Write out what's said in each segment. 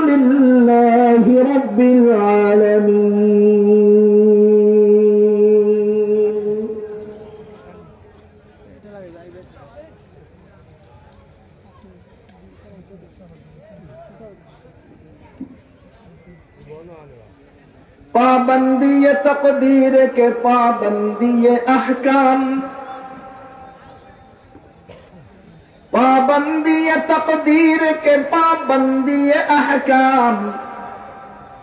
লিল্লাহি রাব্বিল আলামিন। पाबंदी तकदीर के पाबंदी अहकाम, पाबंदी तकदीर के पाबंदी अहकाम,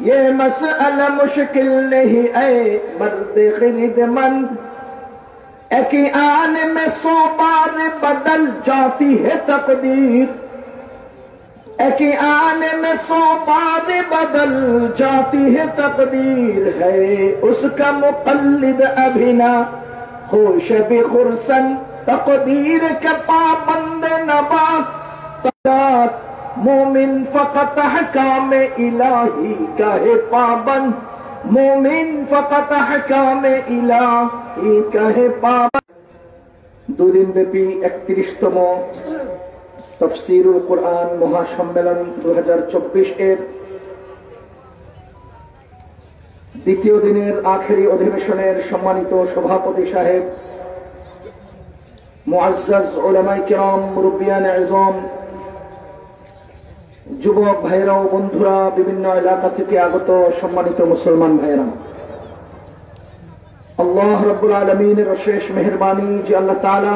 ये मसला मुश्किल नहीं ऐ मर्द खिदमत, एक आने में 100 बार बदल जाती है तकदीर, एक आने में 100 बार बदल जाती है तकदीर, है उसका मुक़ल्लिद अभी ना खुश भी खुरसन, तकदीर के पाबंद नबात तजात, मोमिन फकत अहकाम इलाही का है पाबंद, मोमिन फकत अहकाम इलाही का है पाबंद। 2 दिन ব্যাপী 31তম তফসিরুল কুরআন মহাসম্মেলন 2024 এর দ্বিতীয় দিনের আখেরি অধিবেশনের সম্মানিত সভাপতি সাহেব, মুআজ্জাজ উলামায়ে কিরাম, মুরব্বিয়ান আযম, যুবক ভাইরা ও বন্ধুরা, বিভিন্ন এলাকা থেকে আগত সম্মানিত মুসলমান ভাইরা, আল্লাহ রাব্বুল আলামিনের অশেষ মেহেরবানি যে আল্লাহ তাআলা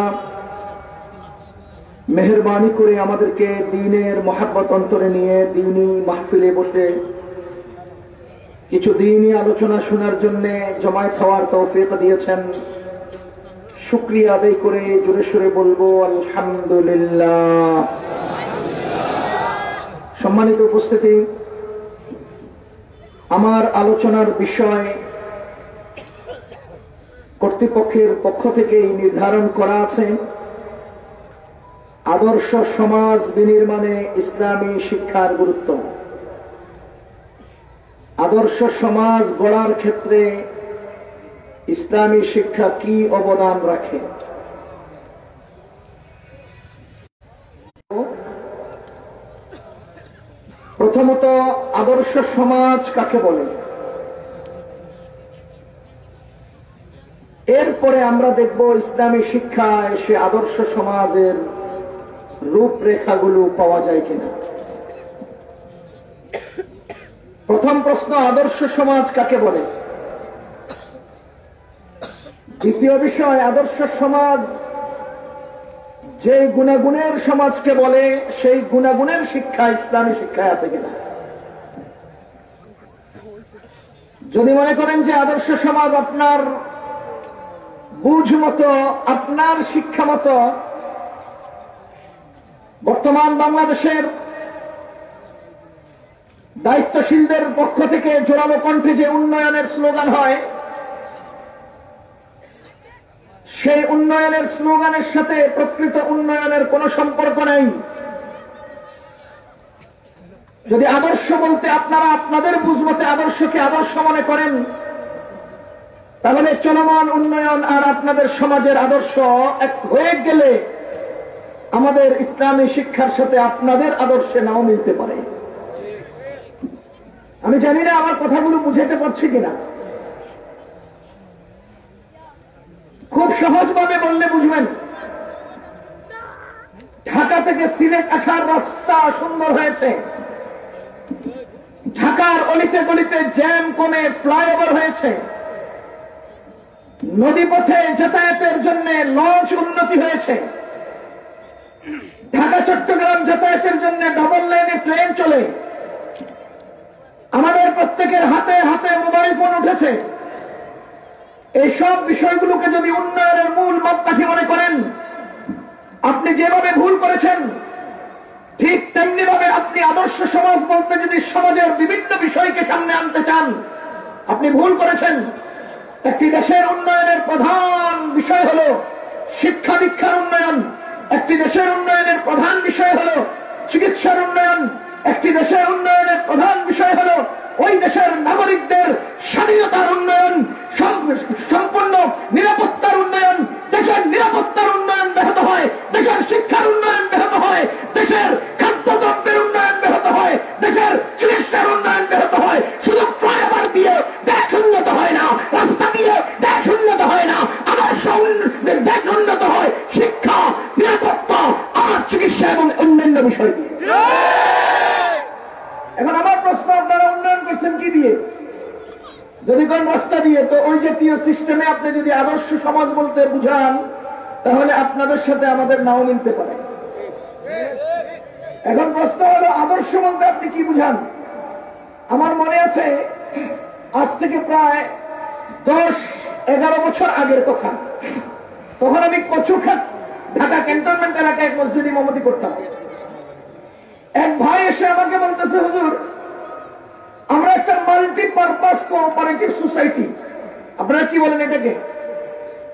মেহেরবানি করে আমাদেরকে দ্বীনের মহব্বত অন্তরে নিয়ে দ্বীনি মাহফিলে বসে কিছু দ্বীনি আলোচনা শোনার জন্য জমায়েত হওয়ার তৌফিক দিয়েছেন। শুকরিয়া আদায় করে জোরে সোরে বলবো আলহামদুলিল্লাহ। সম্মানিত উপস্থিতি, আমার আলোচনার বিষয় কর্তৃপক্ষের পক্ষ থেকেই নির্ধারণ করা আছে, আদর্শ সমাজ বিনির্মাণে ইসলামী শিক্ষার গুরুত্ব। আদর্শ সমাজ গড়ার ক্ষেত্রে ইসলামী শিক্ষা কি অবদান রাখে। প্রথমত, আদর্শ সমাজ কাকে বলে, এরপরে আমরা দেখব ইসলামী শিক্ষায় সে আদর্শ সমাজের রূপরেখাগুলো পাওয়া যায় কিনা। প্রথম প্রশ্ন, আদর্শ সমাজ কাকে বলে। দ্বিতীয় বিষয়, আদর্শ সমাজ যে গুণাগুণের সমাজকে বলে সেই গুণাগুণের শিক্ষা ইসলামী শিক্ষায় আছে কিনা। যদি মনে করেন যে আদর্শ সমাজ আপনার বুঝ মতো, আপনার শিক্ষা মতো বর্তমান বাংলাদেশের দায়িত্বশীলদের পক্ষ থেকে জোরালো কণ্ঠে যে উন্নয়নের স্লোগান হয়, সেই উন্নয়নের স্লোগানের সাথে প্রকৃত উন্নয়নের কোন সম্পর্ক নেই। যদি আদর্শ বলতে আপনারা আপনাদের বুঝমতে আদর্শকে আদর্শ মনে করেন, তাহলে চলমান উন্নয়ন আর আপনাদের সমাজের আদর্শ এক হয়ে গেলে আমাদের ইসলামী শিক্ষার সাথে আপনাদের আদর্শে নাও মিলতে পারে। আমি জানি না আমার কথাগুলো বুঝাতে পারছি কিনা। খুব সহজভাবে বললে বুঝবেন। ঢাকা থেকে সিলেট আসার রাস্তা সুন্দর হয়েছে, ঢাকার অলিতে গলিতে জ্যাম কমে ফ্লাইওভার হয়েছে, নদীপথে যাতায়াতের জন্য লঞ্চ উন্নতি হয়েছে, ঢাকা চট্টগ্রাম যাতায়াতের জন্য ডাবল লাইনে ট্রেন চলে, আমাদের প্রত্যেকের হাতে হাতে মোবাইল ফোন উঠেছে। এইসব বিষয়গুলোকে যদি উন্নয়নের মূল মাপকাঠি মনে করেন, আপনি যেভাবে ভুল করেছেন ঠিক তেমনি ভাবে আপনি আদর্শ সমাজ বলতে যদি সমাজের বিভিন্ন বিষয়কে সামনে আনতে চান, আপনি ভুল করেছেন। একটি দেশের উন্নয়নের প্রধান বিষয় হল শিক্ষা দীক্ষার উন্নয়ন, একটি দেশের উন্নয়নের প্রধান বিষয় হল চিকিৎসার উন্নয়ন, একটি দেশের উন্নয়নের প্রধান বিষয় হল ওই দেশের নাগরিকদের স্বাধীনতার উন্নয়ন, সম্পূর্ণ নিরাপত্তার উন্নয়ন। দেশের নিরাপত্তার উন্নয়ন ব্যাহত হয়, দেশের শিক্ষার উন্নয়ন ব্যাহত হয়, দেশের খাদ্যদ্রব্যের উন্নয়ন ব্যাহত হয়, দেশের কি দিয়ে? যদি কোন রাস্তা দিয়ে, তো ওই জাতীয় সিস্টেমে আপনি যদি আদর্শ সমাজ বলতে বুঝান, তাহলে আপনাদের সাথে আমাদের নাও মিলতে পারে। এখন প্রশ্ন হলো, আদর্শ বলতে আপনি কি বুঝান? আমার মনে আছে আজ থেকে প্রায় 10-11 বছর আগের কথা। তখন আমি কচুখাত ঢাকা ক্যান্টনমেন্ট এলাকায় এক মসজিদ ইমামতি করতাম। এক ভাই এসে আমাকে বলতেছে, হুজুর, আমরা একটা মাল্টিপারপাস কোঅপারেটিভ সোসাইটি, আপনারা কি বলেন এটাকে,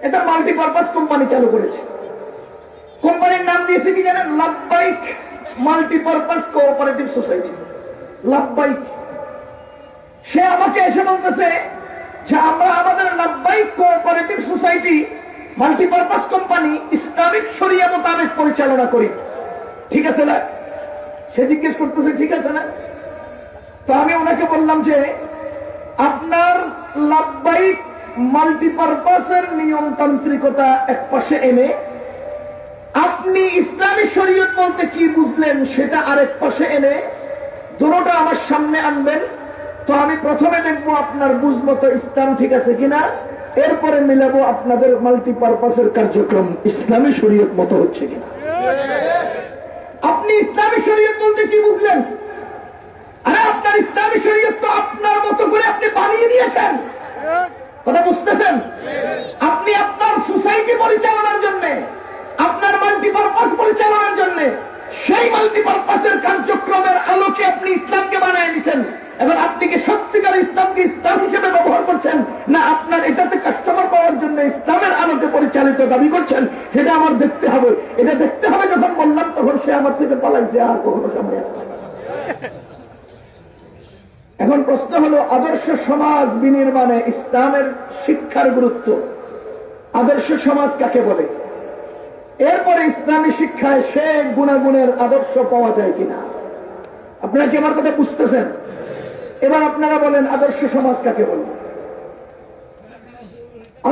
এটা মাল্টিপারপাস কোম্পানি চালু করেছে। কোম্পানির নাম দিয়েছে কি জানেন? লাভবাইক মাল্টিপারপাস কোঅপারেটিভ সোসাইটি, লাভবাইক। সে আমাকে এসে বলতেছে যে আমরা আমাদের লাভবাইক cooperative society multipurpose company Islamic শরিয়া মোতাবেক পরিচালনা করি, ঠিক আছে না? সে জিজ্ঞেস করতেছে ঠিক আছে না? তো আমি ওনাকে বললাম যে আপনার লাভবাইক মাল্টিপারপাসের নিয়মতান্ত্রিকতা এক পাশে এনে আপনি ইসলামী শরীয়ত বলতে কি বুঝলেন সেটা আরেক পাশে এনে দুটোটা আমার সামনে আনবেন। তো আমি প্রথমে দেখবো আপনার বুঝমতো ইসলাম ঠিক আছে কিনা, এরপরে মিলাবো আপনাদের মাল্টিপারপাসের কার্যক্রম ইসলামী শরীয়ত মতো হচ্ছে কিনা। আপনি ইসলামী শরীয়ত বলতে কি বুঝলেন? আরে আপনার ইসলামী শরীয়ত তো আপনার মতো করে আপনি বানিয়ে দিয়েছেন, কথা বুঝতেছেন? আপনি আপনার সোসাইটি পরিচালনার জন্য, আপনার মাল্টিপারপাস পরিচালনার জন্য সেই মাল্টিপারপাসের কার্যক্রমের আলোকে আপনি ইসলামকে বানিয়ে দিচ্ছেন। এখন আপনি কি সত্যিকার ইসলামকে ইসলাম হিসেবে ব্যবহার করছেন, না আপনার এটাতে কাস্টমার পাওয়ার জন্য ইসলামের আলোকে পরিচালিত দাবি করছেন? সেটা আমার দেখতে হবে। এটা দেখতে হবে যখন বললাম, তখন সে আমার থেকে পালাইছে, আর কখনো সামনে আসবে না। এখন প্রশ্ন হলো, আদর্শ সমাজ বিনির্মাণে ইসলামের শিক্ষার গুরুত্ব, আদর্শ সমাজ কাকে বলে? এরপরে ইসলামী শিক্ষায় সে গুণাগুণের আদর্শ পাওয়া যায় কিনা? আপনারা কি আমার কথা বুঝতেছেন? এবার আপনারা বলেন, আদর্শ সমাজ কাকে বলে?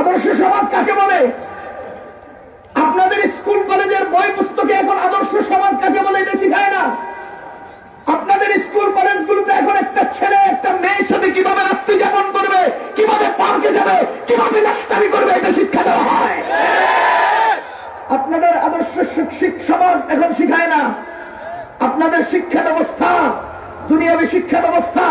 আদর্শ সমাজ কাকে বলে? আপনাদের স্কুল কলেজের বই পুস্তকে এখন আদর্শ সমাজ কাকে বলে এটা শিখায় না। আপনাদের স্কুল কলেজগুলোতে এখন একটা ছেলে একটা মেয়ের সাথে কিভাবে রাত্রি যাপন করবে, কিভাবে পার্কে যাবে, কিভাবে নাস্তারি করবে, এটা শিক্ষা দেওয়া হয়। আপনাদের আদর্শ সমাজ এখন শিখায় না। আপনাদের শিক্ষা ব্যবস্থা দুনিয়াবী শিক্ষা ব্যবস্থা।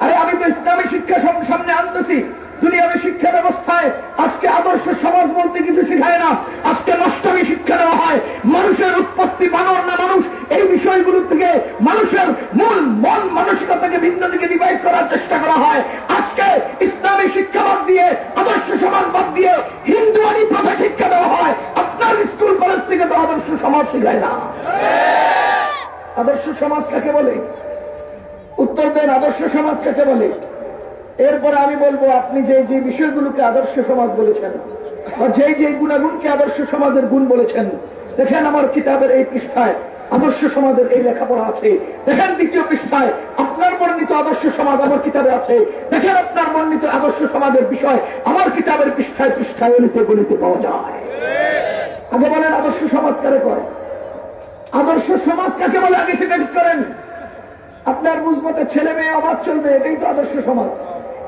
আরে আমি তো ইসলামী শিক্ষা সামনে আনতেছি। দুনিয়াবী শিক্ষা ব্যবস্থায় আজকে আদর্শ সমাজ বলতে কিছু শিখায় না। আজকে নষ্টমী শিক্ষা দেওয়া হয়। মানুষের উৎপত্তি বানর না মানুষ, এই বিষয়গুলো থেকে মানুষের মূল মন মানসিকতাকে ভিন্ন দিকে ডিভাইড করার চেষ্টা করা হয়। আজকে ইসলামী শিক্ষা বাদ দিয়ে, আদর্শ সমাজ বাদ দিয়ে হিন্দুয়ানি প্রথা শিক্ষা দেওয়া হয়। আপনার স্কুল কলেজ থেকে তো আদর্শ সমাজ শিখায় না। আদর্শ সমাজ কাকে বলে? উত্তর দেন, আদর্শ সমাজ কাকে বলে? এরপরে আমি বলবো, আপনি যে যে বিষয়গুলোকে আদর্শ সমাজ বলেছেন বা যে যে গুণাগুণকে আদর্শ সমাজের গুণ বলেছেন, দেখেন আমার কিতাবের এই পৃষ্ঠায় আদর্শ সমাজের এই লেখাপড়া আছে। দেখেন দ্বিতীয় পৃষ্ঠায় আপনার বর্ণিত আদর্শ সমাজ আমার কিতাবে আছে। দেখেন আপনার বর্ণিত আদর্শ সমাজের বিষয় আমার কিতাবের পৃষ্ঠায় পৃষ্ঠায় অলিতে গলিতে পাওয়া যায়। আগে বলেন, আদর্শ সমাজ কারে কয়? আদর্শ সমাজ কাকে বলে আগে সেটা ঠিক করেন। আপনার বুঝমতে ছেলে মেয়ে অবাধ চলবে, এটাই তো আদর্শ সমাজ।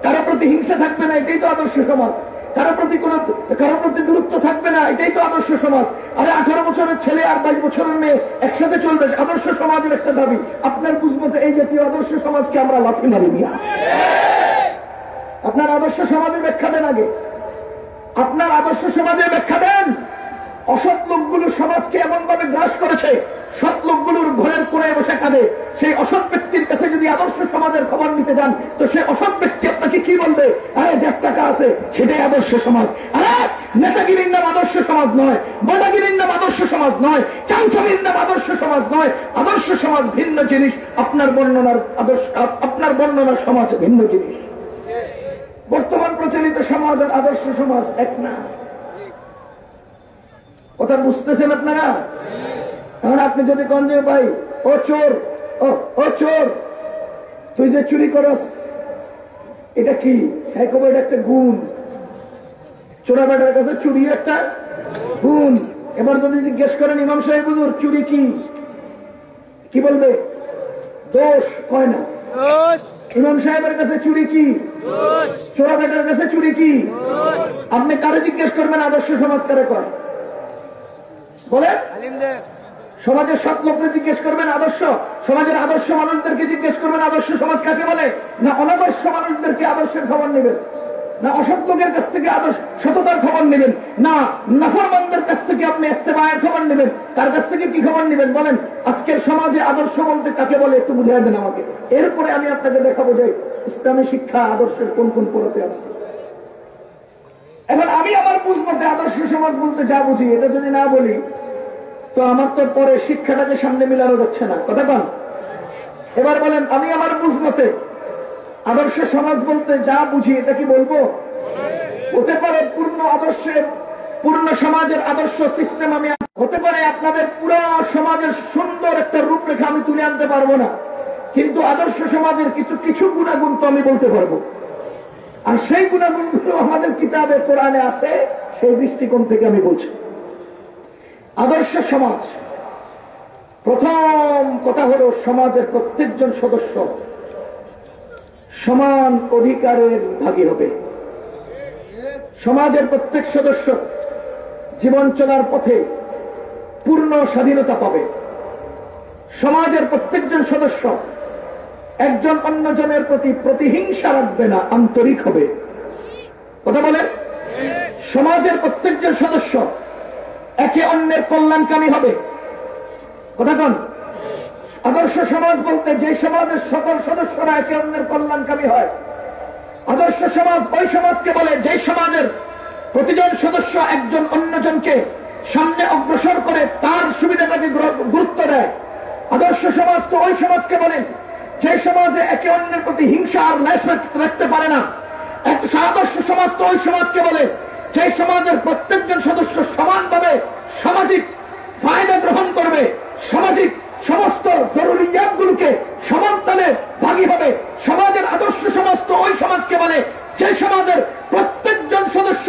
কারো প্রতি হিংসা থাকবে না, এটাই তো আদর্শ সমাজ। কারো প্রতি দূরত্ব থাকবে না, এটাই তো আদর্শ সমাজ। আরে 18 বছরের ছেলে আর 22 বছরের মেয়ে একসাথে চলবে, আদর্শ সমাজের একটা দাবি। আপনার বুঝমতে এই জাতীয় আদর্শ সমাজকে আমরা লাথি মারি নিয়া। আপনার আদর্শ সমাজের ব্যাখ্যা দেন আগে। আপনার আদর্শ সমাজের ব্যাখ্যা দেন। অসৎ লোকগুলো সমাজকে এমন ভাবে গ্রাস করেছে, সৎ লোকগুলোর ঘরের কোণে বসে কাঁদে। সেই অসৎ ব্যক্তির কাছে যদি আদর্শ সমাজের খবর নিতে যান, তো সেই অসৎ ব্যক্তি আপনাকে কি বলবে? আরে যার টাকা আছে সেটাই আদর্শ সমাজ। আরে নেতাগিরির নাম আদর্শ সমাজ নয়, বড়াগিরির নাম আদর্শ সমাজ নয়, চাঞ্চলির নাম আদর্শ সমাজ নয়। আদর্শ সমাজ ভিন্ন জিনিস, আপনার বর্ণনার সমাজ ভিন্ন জিনিস। বর্তমান প্রচলিত সমাজ আর আদর্শ সমাজ এক না। কথা বুঝতেছেন আপনারা? এখন আপনি যদি গঞ্জে ভাই, ও চোর, ও চোর, তুই যে চুরি করস এটা কি? হ্যাঁ, কবে এটা একটা গুণ। চোরা বেটার কাছে চুরি একটা গুণ। এবার যদি জিজ্ঞেস করেন, ইমাম সাহেব হুজুর চুরি কি, কি বলবে? দোষ কয় না, ইমাম সাহেবের কাছে চুরি কি? চোরাকাটার কাছে চুরি কি? আপনি কারে জিজ্ঞেস করবেন আদর্শ সমাজ কারে কয়? বলে সমাজের সৎ লোককে জিজ্ঞেস করবেন আদর্শ, সমাজের আদর্শ মানুষদেরকে জিজ্ঞেস করবেন আদর্শ সমাজ কাকে বলে, না অনাদর্শ মানুষদেরকে আদর্শের খবর নেবেন, না অসৎ লোকের কাছ থেকে আদর্শ সততার খবর নেবেন, না নাফরমানদের কাছ থেকে আপনি ইত্তেবায়ের খবর নেবেন, তার কাছ থেকে কি খবর নেবেন বলেন? আজকের সমাজে আদর্শ বলতে কাকে বলে একটু বুঝাই দেন আমাকে, এরপরে আমি আপনাকে দেখাবো যে ইসলামী শিক্ষা আদর্শের কোন কোন পড়াতে আছে। এখন আমি আমার বুঝ মতে আদর্শ সমাজ বলতে যা বুঝি, এটা যদি না বলি তো আমার তো পরে শিক্ষাটাকে সামনে মিলানো যাচ্ছে না, কথা বল। এবার বলেন আমি আমার বুঝ মতে আদর্শ সমাজ বলতে যা বুঝি এটা কি বলবো? হতে পারে পূর্ণ আদর্শের, পূর্ণ সমাজের আদর্শ সিস্টেম আমি, হতে পারে আপনাদের পুরো সমাজের সুন্দর একটা রূপরেখা আমি তুলে আনতে পারবো না, কিন্তু আদর্শ সমাজের কিছু কিছু গুণাগুণ তো আমি বলতে পারবো, আর সেই গুণাগুণগুলো আমাদের কিতাবে কোরআনে আছে, সেই দৃষ্টিকোণ থেকে আমি বলছি। আদর্শ সমাজ, প্রথম কথা হল সমাজের প্রত্যেকজন সদস্য সমান অধিকারের ভাগী হবে। সমাজের প্রত্যেক সদস্য জীবন চলার পথে পূর্ণ স্বাধীনতা পাবে। সমাজের প্রত্যেকজন সদস্য একজন অন্যজনের প্রতি প্রতিহিংসা রাখবে না, আন্তরিক হবে। কথা বলেন, সমাজের প্রত্যেকজন সদস্য একে অন্যের কল্যাণকামী হবে। কথা কন। আদর্শ সমাজ বলতে যে সমাজের সকল সদস্যরা একে অন্যের কল্যাণকামী হয়। আদর্শ সমাজ ওই সমাজকে বলে যে সমাজের প্রতিজন সদস্য একজন অন্যজনকে সামনে অগ্রসর করে তার সুবিধাটাকে গুরুত্ব দেয়। আদর্শ সমাজ তো ওই সমাজকে বলে যে সমাজে একে অন্যের প্রতি হিংসা আর ন্যায় রাখতে পারে না। আদর্শ সমাজ তো ওই সমাজকে বলে যে সমাজের প্রত্যেকজন সদস্য সমানভাবে সামাজিক ফায়দা গ্রহণ করবে, সামাজিক সমস্ত জরুরিয়াতগুলোকে সমান তালে ভাগী হবে। সমাজের আদর্শ সমাজ তো ওই সমাজকে বলে যে সমাজের প্রত্যেকজন সদস্য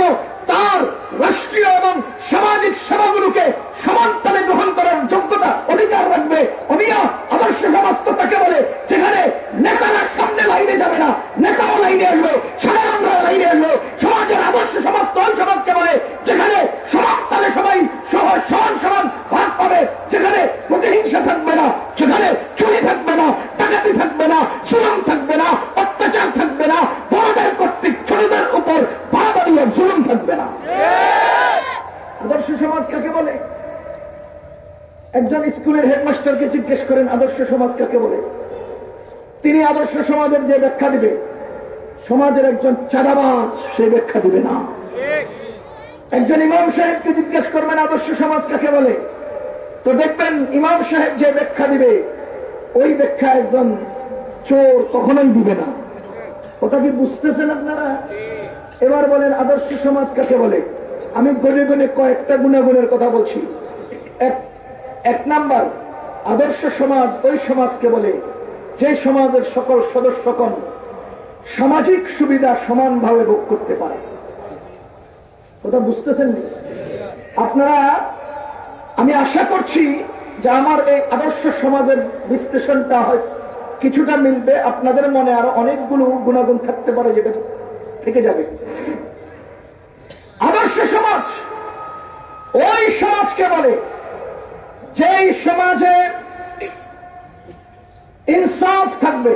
তার রাষ্ট্রীয় এবং সামাজিক সেবাগুলোকে সমান তালে গ্রহণ করার যোগ্যতা অধিকার রাখবে। অমিয়া আদর্শ সমাজ তো তাকে বলে যেখানে নেতারা সামনে লাইনে যাবে না, নেতাও লাইনে আসবে, সাধারণরা লাইনে আসবে। সমাজের আদর্শ সমাজ তো ওই সমাজকে বলে যেখানে সমান তালে সবাই সমান সমান ভাগ পাবে, যেখানে প্রতিহিংসা থাকবে না, যেখানে চুরি থাকবে না, ডাকাতি থাকবে না, জুলুম থাকবে না, অত্যাচার থাকবে না, বড়দের কর্তৃক ছোটদের উপর বাড়াবাড়ি আর জুলুম থাকবে না। আদর্শ সমাজ কাকে বলে? একজন স্কুলের হেডমাস্টারকে জিজ্ঞেস করেন আদর্শ সমাজ কাকে বলে, তিনি আদর্শ সমাজের যে ব্যাখ্যা দিবে, সমাজের একজন চাঁদাবাজ সে ব্যাখ্যা দিবে না। একজন ইমাম সাহেবকে জিজ্ঞেস করবেন আদর্শ সমাজ কাকে বলে, তো দেখবেন ইমাম সাহেব যে ব্যাখ্যা দিবে ওই ব্যাখ্যা একজন চোর কখনোই দিবে না। কথা কি বুঝতেছেন আপনারা? এবার বলেন আদর্শ সমাজ কাকে বলে? আমি গনে গনে কয়েকটা গুণাগুণের কথা বলছি। এক নাম্বার, আদর্শ সমাজ ওই সমাজকে বলে যে সমাজের সকল সদস্যগণ সামাজিক সুবিধা সমানভাবে ভোগ করতে পারে। কথা বুঝতেছেন? আপনারা, আমি আশা করছি যে আমার এই আদর্শ সমাজের বিশ্লেষণটা হয় কিছুটা মিলবে, আপনাদের মনে আরো অনেকগুলো গুণাগুণ থাকতে পারে যেটা থেকে যাবে। আদর্শ সমাজ ওই সমাজকে বলে যেই সমাজে ইনসাফ থাকবে,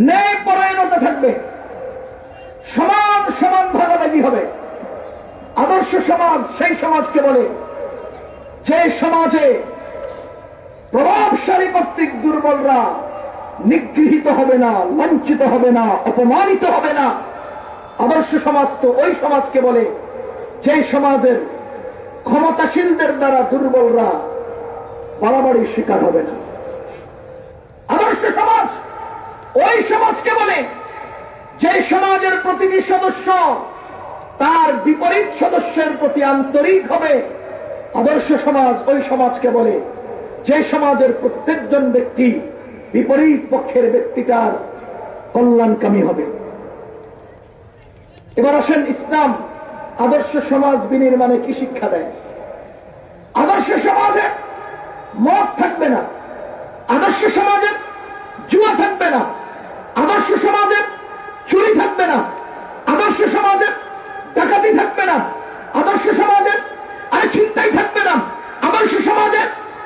ন্যায় পরায়ণতা থাকবে, সমান সমান ভাগাভাগি হবে। আদর্শ সমাজ সেই সমাজকে বলে যে সমাজে প্রভাবশালী কর্তৃক দুর্বলরা নিগৃহীত হবে না, লাঞ্ছিত হবে না, অপমানিত হবে না। আদর্শ সমাজ তো ওই সমাজকে বলে যে সমাজের ক্ষমতাশীলদের দ্বারা দুর্বলরা বাড়াবাড়ির শিকার হবে না। আদর্শ সমাজ ওই সমাজকে বলে যে সমাজের প্রতিটি সদস্য তার বিপরীত সদস্যের প্রতি আন্তরিক হবে। আদর্শ সমাজ ওই সমাজকে বলে যে সমাজের প্রত্যেকজন ব্যক্তি বিপরীত পক্ষের ব্যক্তিটার কল্যাণকামী হবে। এবার আসেন ইসলাম আদর্শ সমাজ বিনির্মাণে কি শিক্ষা দেয়? আদর্শ সমাজে মদ থাকবে না, আদর্শ সমাজে জুয়া থাকবে না, আদর্শ সমাজে চুরি থাকবে না, আদর্শ সমাজে ডাকাতি থাকবে না, আদর্শ সমাজে ছিনতাই থাকবে না, আদর্শ সমাজে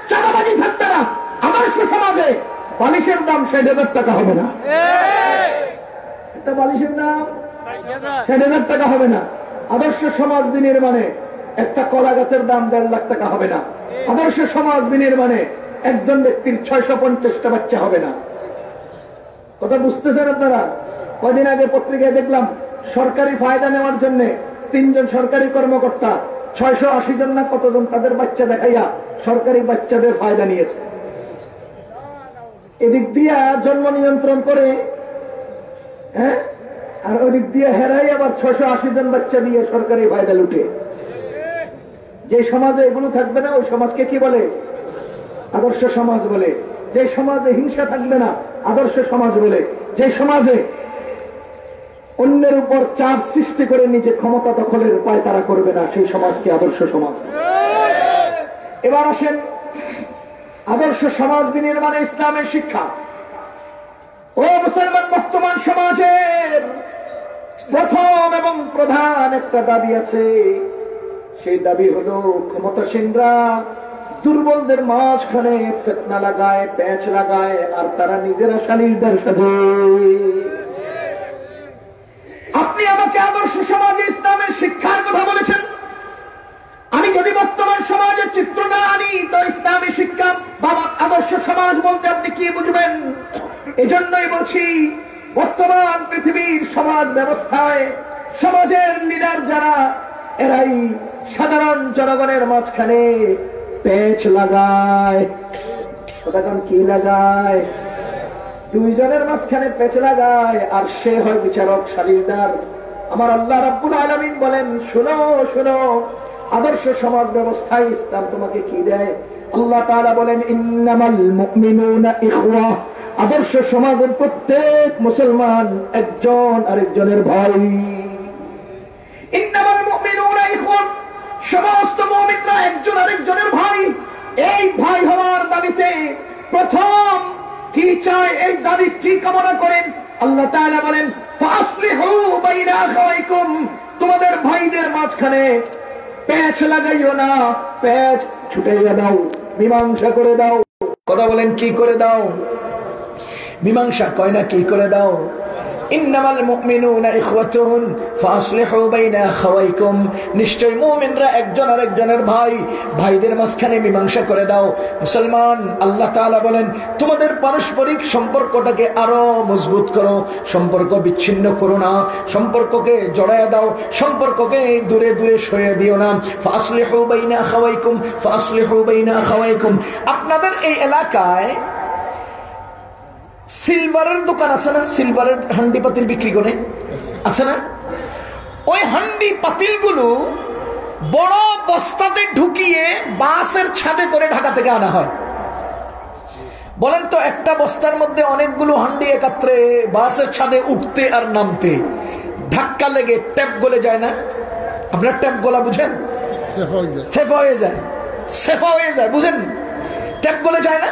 চাঁদাবাজি থাকবে না, আদর্শ সমাজে বালিশের দাম ৬০,০০০ টাকা হবে না। একটা বালিশের দাম ৬০,০০০ টাকা হবে না। আদর্শ সমাজ বিনির্মাণে একটা কলা গাছের দাম ১.৫ লাখ টাকা হবে না। আদর্শ সমাজ বিনির্মাণে একজন ব্যক্তির ৬৫০টা বাচ্চা হবে না। কথা বুঝতেছেন আপনারা? কয়দিন আগে পত্রিকায় দেখলাম সরকারি ফায়দা নেওয়ার জন্য ৩ জন সরকারি কর্মকর্তা ৬৮০ জন না কতজন তাদের বাচ্চা দেখাইয়া সরকারি বাচ্চাদের ফায়দা নিয়েছে। এদিক দিয়া জন্ম নিয়ন্ত্রণ করে, হ্যাঁ, আর ওদিক দিয়ে হেরাই আবার ৬৮০ জন বাচ্চা দিয়ে সরকারি ফায়দা লুটে। যে সমাজে এগুলো থাকবে না ওই সমাজকে কি বলে? আদর্শ সমাজ বলে। যে সমাজে হিংসা থাকবে না আদর্শ সমাজ বলে। যে সমাজে অন্যের উপর চাপ সৃষ্টি করে নিজে ক্ষমতা দখলের উপায় তারা করবে না সেই সমাজকে আদর্শ সমাজ। এবার আসেন আদর্শ সমাজ বিনির্মাণে ইসলামের শিক্ষা। ও মুসলমান, বর্তমান সমাজের প্রথম এবং প্রধান একটা দাবি আছে। সেই দাবি হলো ক্ষমতাসীনরা দুর্বলদের মাঝখানে ফিতনা লাগায়, প্যাঁচ লাগায়, আর তারা নিজেরা শালীনতার সাথে। আপনি আমাকে আদর্শ সমাজে ইসলামের শিক্ষার কথা বলেছেন। আমি যদি বর্তমান সমাজের চিত্রটা আনি তো ইসলামী শিক্ষা বা আদর্শ সমাজ বলতে আপনি কি বুঝবেন? এজন্যই বলছি বর্তমান পৃথিবীর সমাজ ব্যবস্থায় সমাজের লিডার যারা, এরাই সাধারণ জনগণের মাঝখানে পেঁচ লাগায়। কোথায় কি লাগায়? দুইজনের মাঝখানে পেঁচ লাগায়, আর সে হয় বিচারক, শালীনদার। আমার আল্লাহ রাব্বুল আলামিন বলেন, শুনো শুনো, আদর্শ সমাজ ব্যবস্থায় ইসলাম তোমাকে কি দেয়? আল্লাহ তাআলা বলেন, ইন্নামাল মুমিনুনা ইখওয়া। আদর্শ সমাজের প্রত্যেক মুসলমান একজন আরেকজনের ভাই। ইন্নামাল মুমিনুনা ইখওয়া, সমস্ত মুমিনরা একজন আরেকজনের ভাই। এই ভাই হওয়ার দাবিতে প্রথম কি চায়, এই দাবি কি কামনা করেন? আল্লাহ তাআলা বলেন, ফাসলিহু বাইনা আখাওয়াইকুম, তোমাদের ভাইদের মাঝখানে প্যাঁচ লাগাইও না, প্যাঁচ ছুটাইয়া দাও, মীমাংসা করে দাও। কথা বলেন, কি করে দাও? মীমাংসা কয় না, কি করে দাও? ইন্নামাল মুমিনুনা ইখওয়াতুন ফাসলিহু বাইনা আখাওয়াইকুম, নিশ্চয় মুমিনরা একজন আরেকজনের ভাই, ভাইদের মাঝখানে মীমাংসা করে দাও। মুসলমান, আল্লাহ তাআলা বলেন, তোমাদের পারস্পরিক সম্পর্কটাকে আরো মজবুত করো, সম্পর্ক বিচ্ছিন্ন করো না, সম্পর্ককে জড়ায় দাও, সম্পর্ককে দূরে দূরে সরিয়ে দিও না। ফাসলিহু বাইনা আখাওয়াইকুম, ফাসলিহু বাইনা আখাওয়াইকুম। আপনাদের এই এলাকায় সিলভারের দোকান আছে না? সিলভারের হান্ডি পাতিল বিক্রি করে আছে না? ওই হান্ডি পাতিলগুলো বড় বস্তাতে ঢুকিয়ে বাসের ছাদে করে ঢাকা থেকে আনা হয়। বলেন তো, একটা বস্তার মধ্যে অনেকগুলো হান্ডি একত্রে বাসের ছাদে উঠতে আর নামতে ধাক্কা লেগে ট্যাপ গলে যায় না? আপনার ট্যাপ গলা বুঝেন? সেফা হয়ে যায়, সেফা হয়ে যায়, বুঝেন? ট্যাপ গলে যায় না?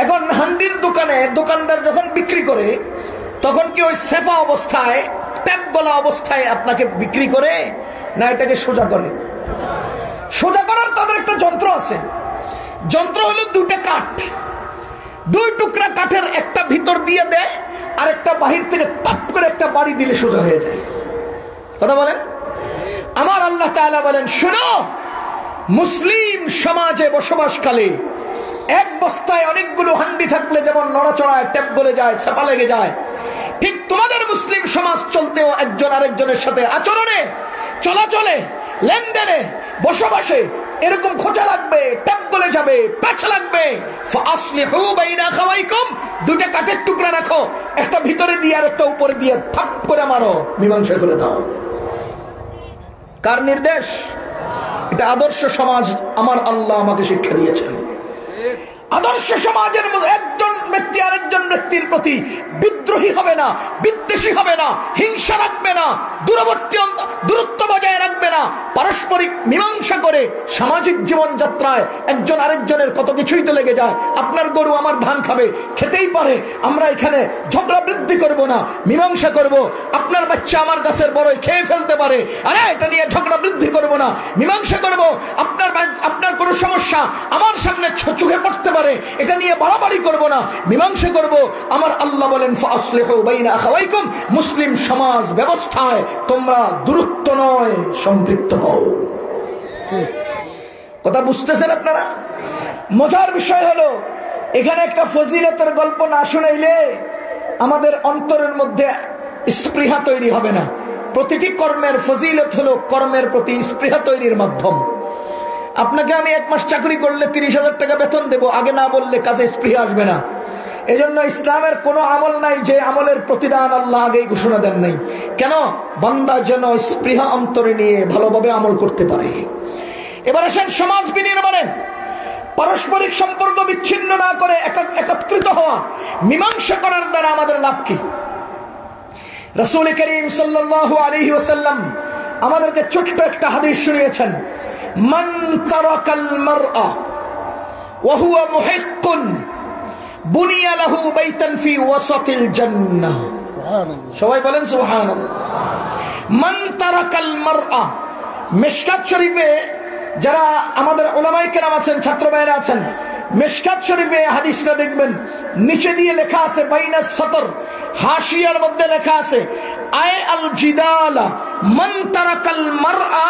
এখন হান্ডির দোকানে দোকানদার যখন বিক্রি করে তখন কি ওই সেফা অবস্থায়, ট্যাপ গলা অবস্থায় আপনাকে বিক্রি করে, না এটাকে সোজা করে? সোজা করার তাদের একটা যন্ত্র আছে। যন্ত্র হলো দুটো কাঠ, দুই টুকরা কাঠের একটা ভিতর দিয়ে দেয় আর একটা বাহির থেকে তাপ করে একটা বাড়ি দিলে সোজা হয়ে যায়। কথা বলেন? আমার আল্লাহ তাআলা বলেন, শোনো, মুসলিম সমাজে বসবাসকালে এক বস্তায় অনেকগুলো হান্ডি থাকলে যেমন নড়াচড়ায় ট্যাপ গলে যায়, ছাপা লেগে যায়, ঠিক তোমাদের মুসলিম সমাজ চলতেও একজন আরেকজনের সাথে আচরণে, চলাচলে, লেনদেনে, বসবাসে এরকম খোঁচা লাগবে, ট্যাপ গলে যাবে, প্যাচ লাগবে। ফাসলিহু বাইনা আখাওয়াইকুম, দুটো কাঠের টুকরা রাখো, একটা ভিতরে দিয়ে আর একটা উপরে দিয়ে থাপ করে মারো, মীমাংসা করে দাও। কার নির্দেশ? এটা আদর্শ সমাজ আমার আল্লাহ আমাকে শিক্ষা দিয়েছেন। আদর্শ সমাজের একজন ব্যক্তি আরেকজন ব্যক্তির প্রতি বিদ্রোহ বিদ্রোহী হবে না, বিদ্বেষী হবে না, হিংসা রাখবে না, দূরত্ব বজায় রাখবে না, পারস্পরিক মীমাংসা করে সামাজিক জীবনযাত্রায় একজন আরেকজনের কত কিছুই তো লেগে যায়। আপনার গরু আমার ধান খাবে, খেতেই পারে, আমরা এখানে ঝগড়া বৃদ্ধি করব না, মীমাংসা করব। আপনার বাচ্চা আমার গাছের বড়ই খেয়ে ফেলতে পারে, আরে এটা নিয়ে ঝগড়া বৃদ্ধি করব না, মীমাংসা করব। আপনার কোনো সমস্যা আমার সামনে চোখে পড়তে পারে, এটা নিয়ে বাড়াবাড়ি করব না, মীমাংসা করব। আমার আল্লাহ বলেন ফাসলিহু বাইনা আখাওয়াইকুম, মুসলিম সমাজ ব্যবস্থায় তোমরা দূরত্ব নয় সম্পৃক্ত হও। কথা বুঝতেছেন আপনারা? মজার বিষয় হলো এখানে একটা ফজিলতের গল্প না শুনাইলে আমাদের অন্তরের মধ্যে স্পৃহা তৈরি হবে না। প্রতিটি কর্মের ফজিলত হলো কর্মের প্রতি স্পৃহা তৈরির মাধ্যম। আপনাকে আমি 1 মাস চাকরি করলে 30,000 টাকা বেতন দেব, আগে না বললে কাজে স্পৃহা আসবে না। এজন্য ইসলামের কোনো আমল নাই যে আমলের প্রতিদান আল্লাহ আগেই ঘোষণা দেন নাই। কেন? বান্দা যেন স্পৃহা অন্তরে নিয়ে ভালোভাবে আমল করতে পারে। এবার আসেন সমাজ বিনির্মাণে পারস্পরিক সম্পর্ক বিচ্ছিন্ন না করে একত্রিত হওয়া, মীমাংসা করার দ্বারা আমাদের লাভ কি? রাসূল করিম সাল্লাল্লাহু আলাইহি ওয়াসাল্লাম আমাদেরকে ছোট্ট একটা হাদিস শুনিয়েছেন, মান তারাকাল মারআ ওয়া হুয়া মুহিক্কুন বুনিয়া লাহু বাইতান ফি ওয়াসাতিল জান্নাহ। সুবহানাল্লাহ, সবাই বলেন সুবহানাল্লাহ। মান তারাকাল মারআ, মিশকাত শরীফে যারা আমাদের উলামায়ে কেরাম আছেন, ছাত্র ভাইরা আছেন, মিশকাত শরীফে হাদিসটা দেখবেন, নিচে দিয়ে লেখা আছে বাইনা সতর, হাশিয়ার মধ্যে লেখা আছে আয় আল জিদালা মান তারাকাল মারআ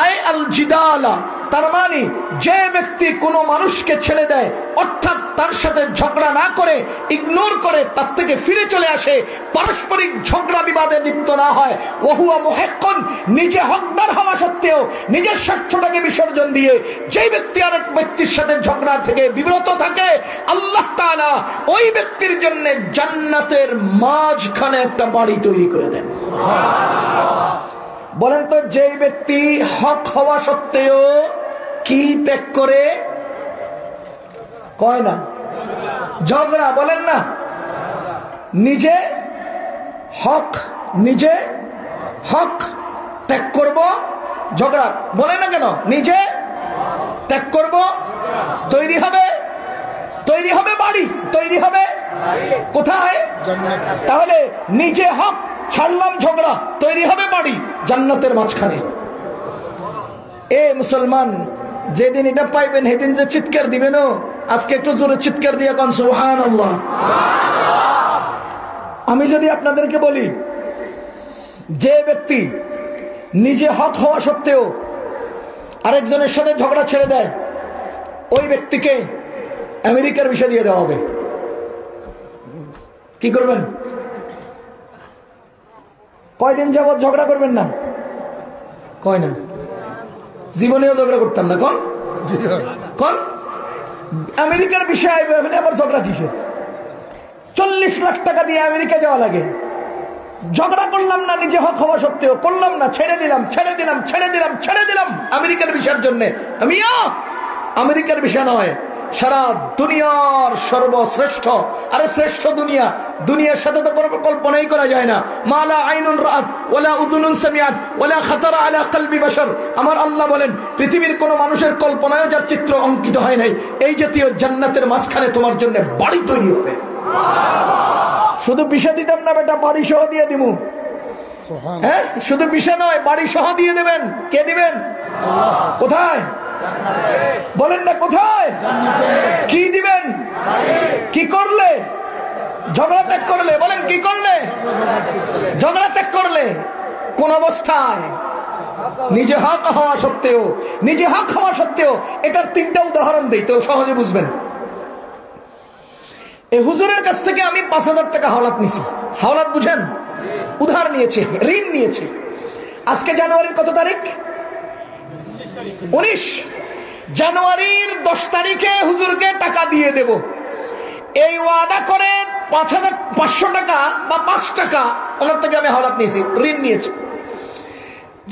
আয় আল জিদালা। তার মানে যে ব্যক্তি কোনো মানুষকে ছেড়ে দেয়, অর্থাৎ তার সাথে ঝগড়া না করে, ইগনোর করে, তার থেকে ফিরে চলে আসে, পারস্পরিক ঝগড়া বিবাদে লিপ্ত না হয়, ওহুয়া মুহিক্কুন, নিজে হকদার হওয়া সত্ত্বেও নিজের স্বার্থটাকে বিসর্জন দিয়ে যেই ব্যক্তি আরেক ব্যক্তির সাথে ঝগড়া থেকে বিরত থাকে, আল্লাহ তাআলা ওই ব্যক্তির জন্য জান্নাতের মাঝখানে একটা বাড়ি তৈরি করে দেন। বলেন তো, যেই ব্যক্তি হক হওয়া সত্ত্বেও কি ত্যাগ করে? কয় না ঝগড়া, বলেন না, নিজে হক ত্যাগ করব, ঝগড়া বলে না কেন? নিজে ত্যাগ করব, তৈরি হবে বাড়ি, তৈরি হবে কোথায়? তাহলে নিজে হক ছাড়লাম, ঝগড়া, তৈরি হবে বাড়ি জান্নাতের মাঝখানে। এ মুসলমান, যেদিন এটা পাইবেন সেদিন যে চিৎকার দিবেন, আজকে একটু জোরে চিৎকার দিয়ে কোন সুবহানাল্লাহ। আমি যদি আপনাদেরকে বলি, যে ব্যক্তি নিজে হক হওয়া সত্ত্বেও আরেকজনের সাথে ঝগড়া ছেড়ে দেয়, ওই ব্যক্তিকে আমেরিকার ভিসা দিয়ে দেওয়া হবে, কি করবেন? কয়দিন যাবত ঝগড়া করবেন না? কয় না, জীবনেও ঝগড়া করতাম না। কোন আমেরিকার বিষয় আবার ঝগড়া কিসের? 40 লাখ টাকা দিয়ে আমেরিকা যাওয়া লাগে, ঝগড়া করলাম না, নিজে হক হওয়া সত্ত্বেও করলাম না, ছেড়ে দিলাম আমেরিকার বিষয়ের জন্য। আমেরিকার বিষয় নয়, সারা দুনিয়ার সর্বশ্রেষ্ঠ, আরে শ্রেষ্ঠ দুনিয়ার সাথে তো কোনো কল্পনাই করা যায় না। মালা আইনুন রাআত ওয়ালা উযুনুন সামিআত ওয়ালা খাতারা আলা কলবি বাশার। আমার আল্লাহ বলেন, পৃথিবীর কোনো মানুষের কল্পনায় যার চিত্র অঙ্কিত হয় নাই, এই জাতীয় জান্নাতের মাঝখানে তোমার জন্য বাড়ি তৈরি হবে। শুধু বিষা দিতাম না বেটা, বাড়ি সহ দিয়ে দিমু। হ্যাঁ, শুধু বিষা নয়, বাড়ি সহ দিয়ে দেবেন। কে দিবেন? কোথায়? বলেন না কোথায়? কি দিবেন? কি করলে? ঝগড়া ত্যাগ করলে। বলেন কি করলে? ঝগড়া ত্যাগ করলে। কোন অবস্থায়? নিজে হক হওয়া সত্ত্বেও। এটার 3টা উদাহরণ দেই তো সহজে বুঝবেন। এই হুজুরের কাছ থেকে আমি 5,000 টাকা হাওলাত নিয়েছি। হাওলাত বুঝেন? উধার নিয়েছে, ঋণ নিয়েছে। আজকে জানুয়ারির কত তারিখ? 19 জানুয়ারির 10 তারিখে হুজুরকে টাকা দিয়ে দেব, এই ওয়াদা করে 5,500 টাকা বা 5 টাকা ওনার থেকে আমি হাওলাত নিয়েছি, ঋণ নিয়েছি।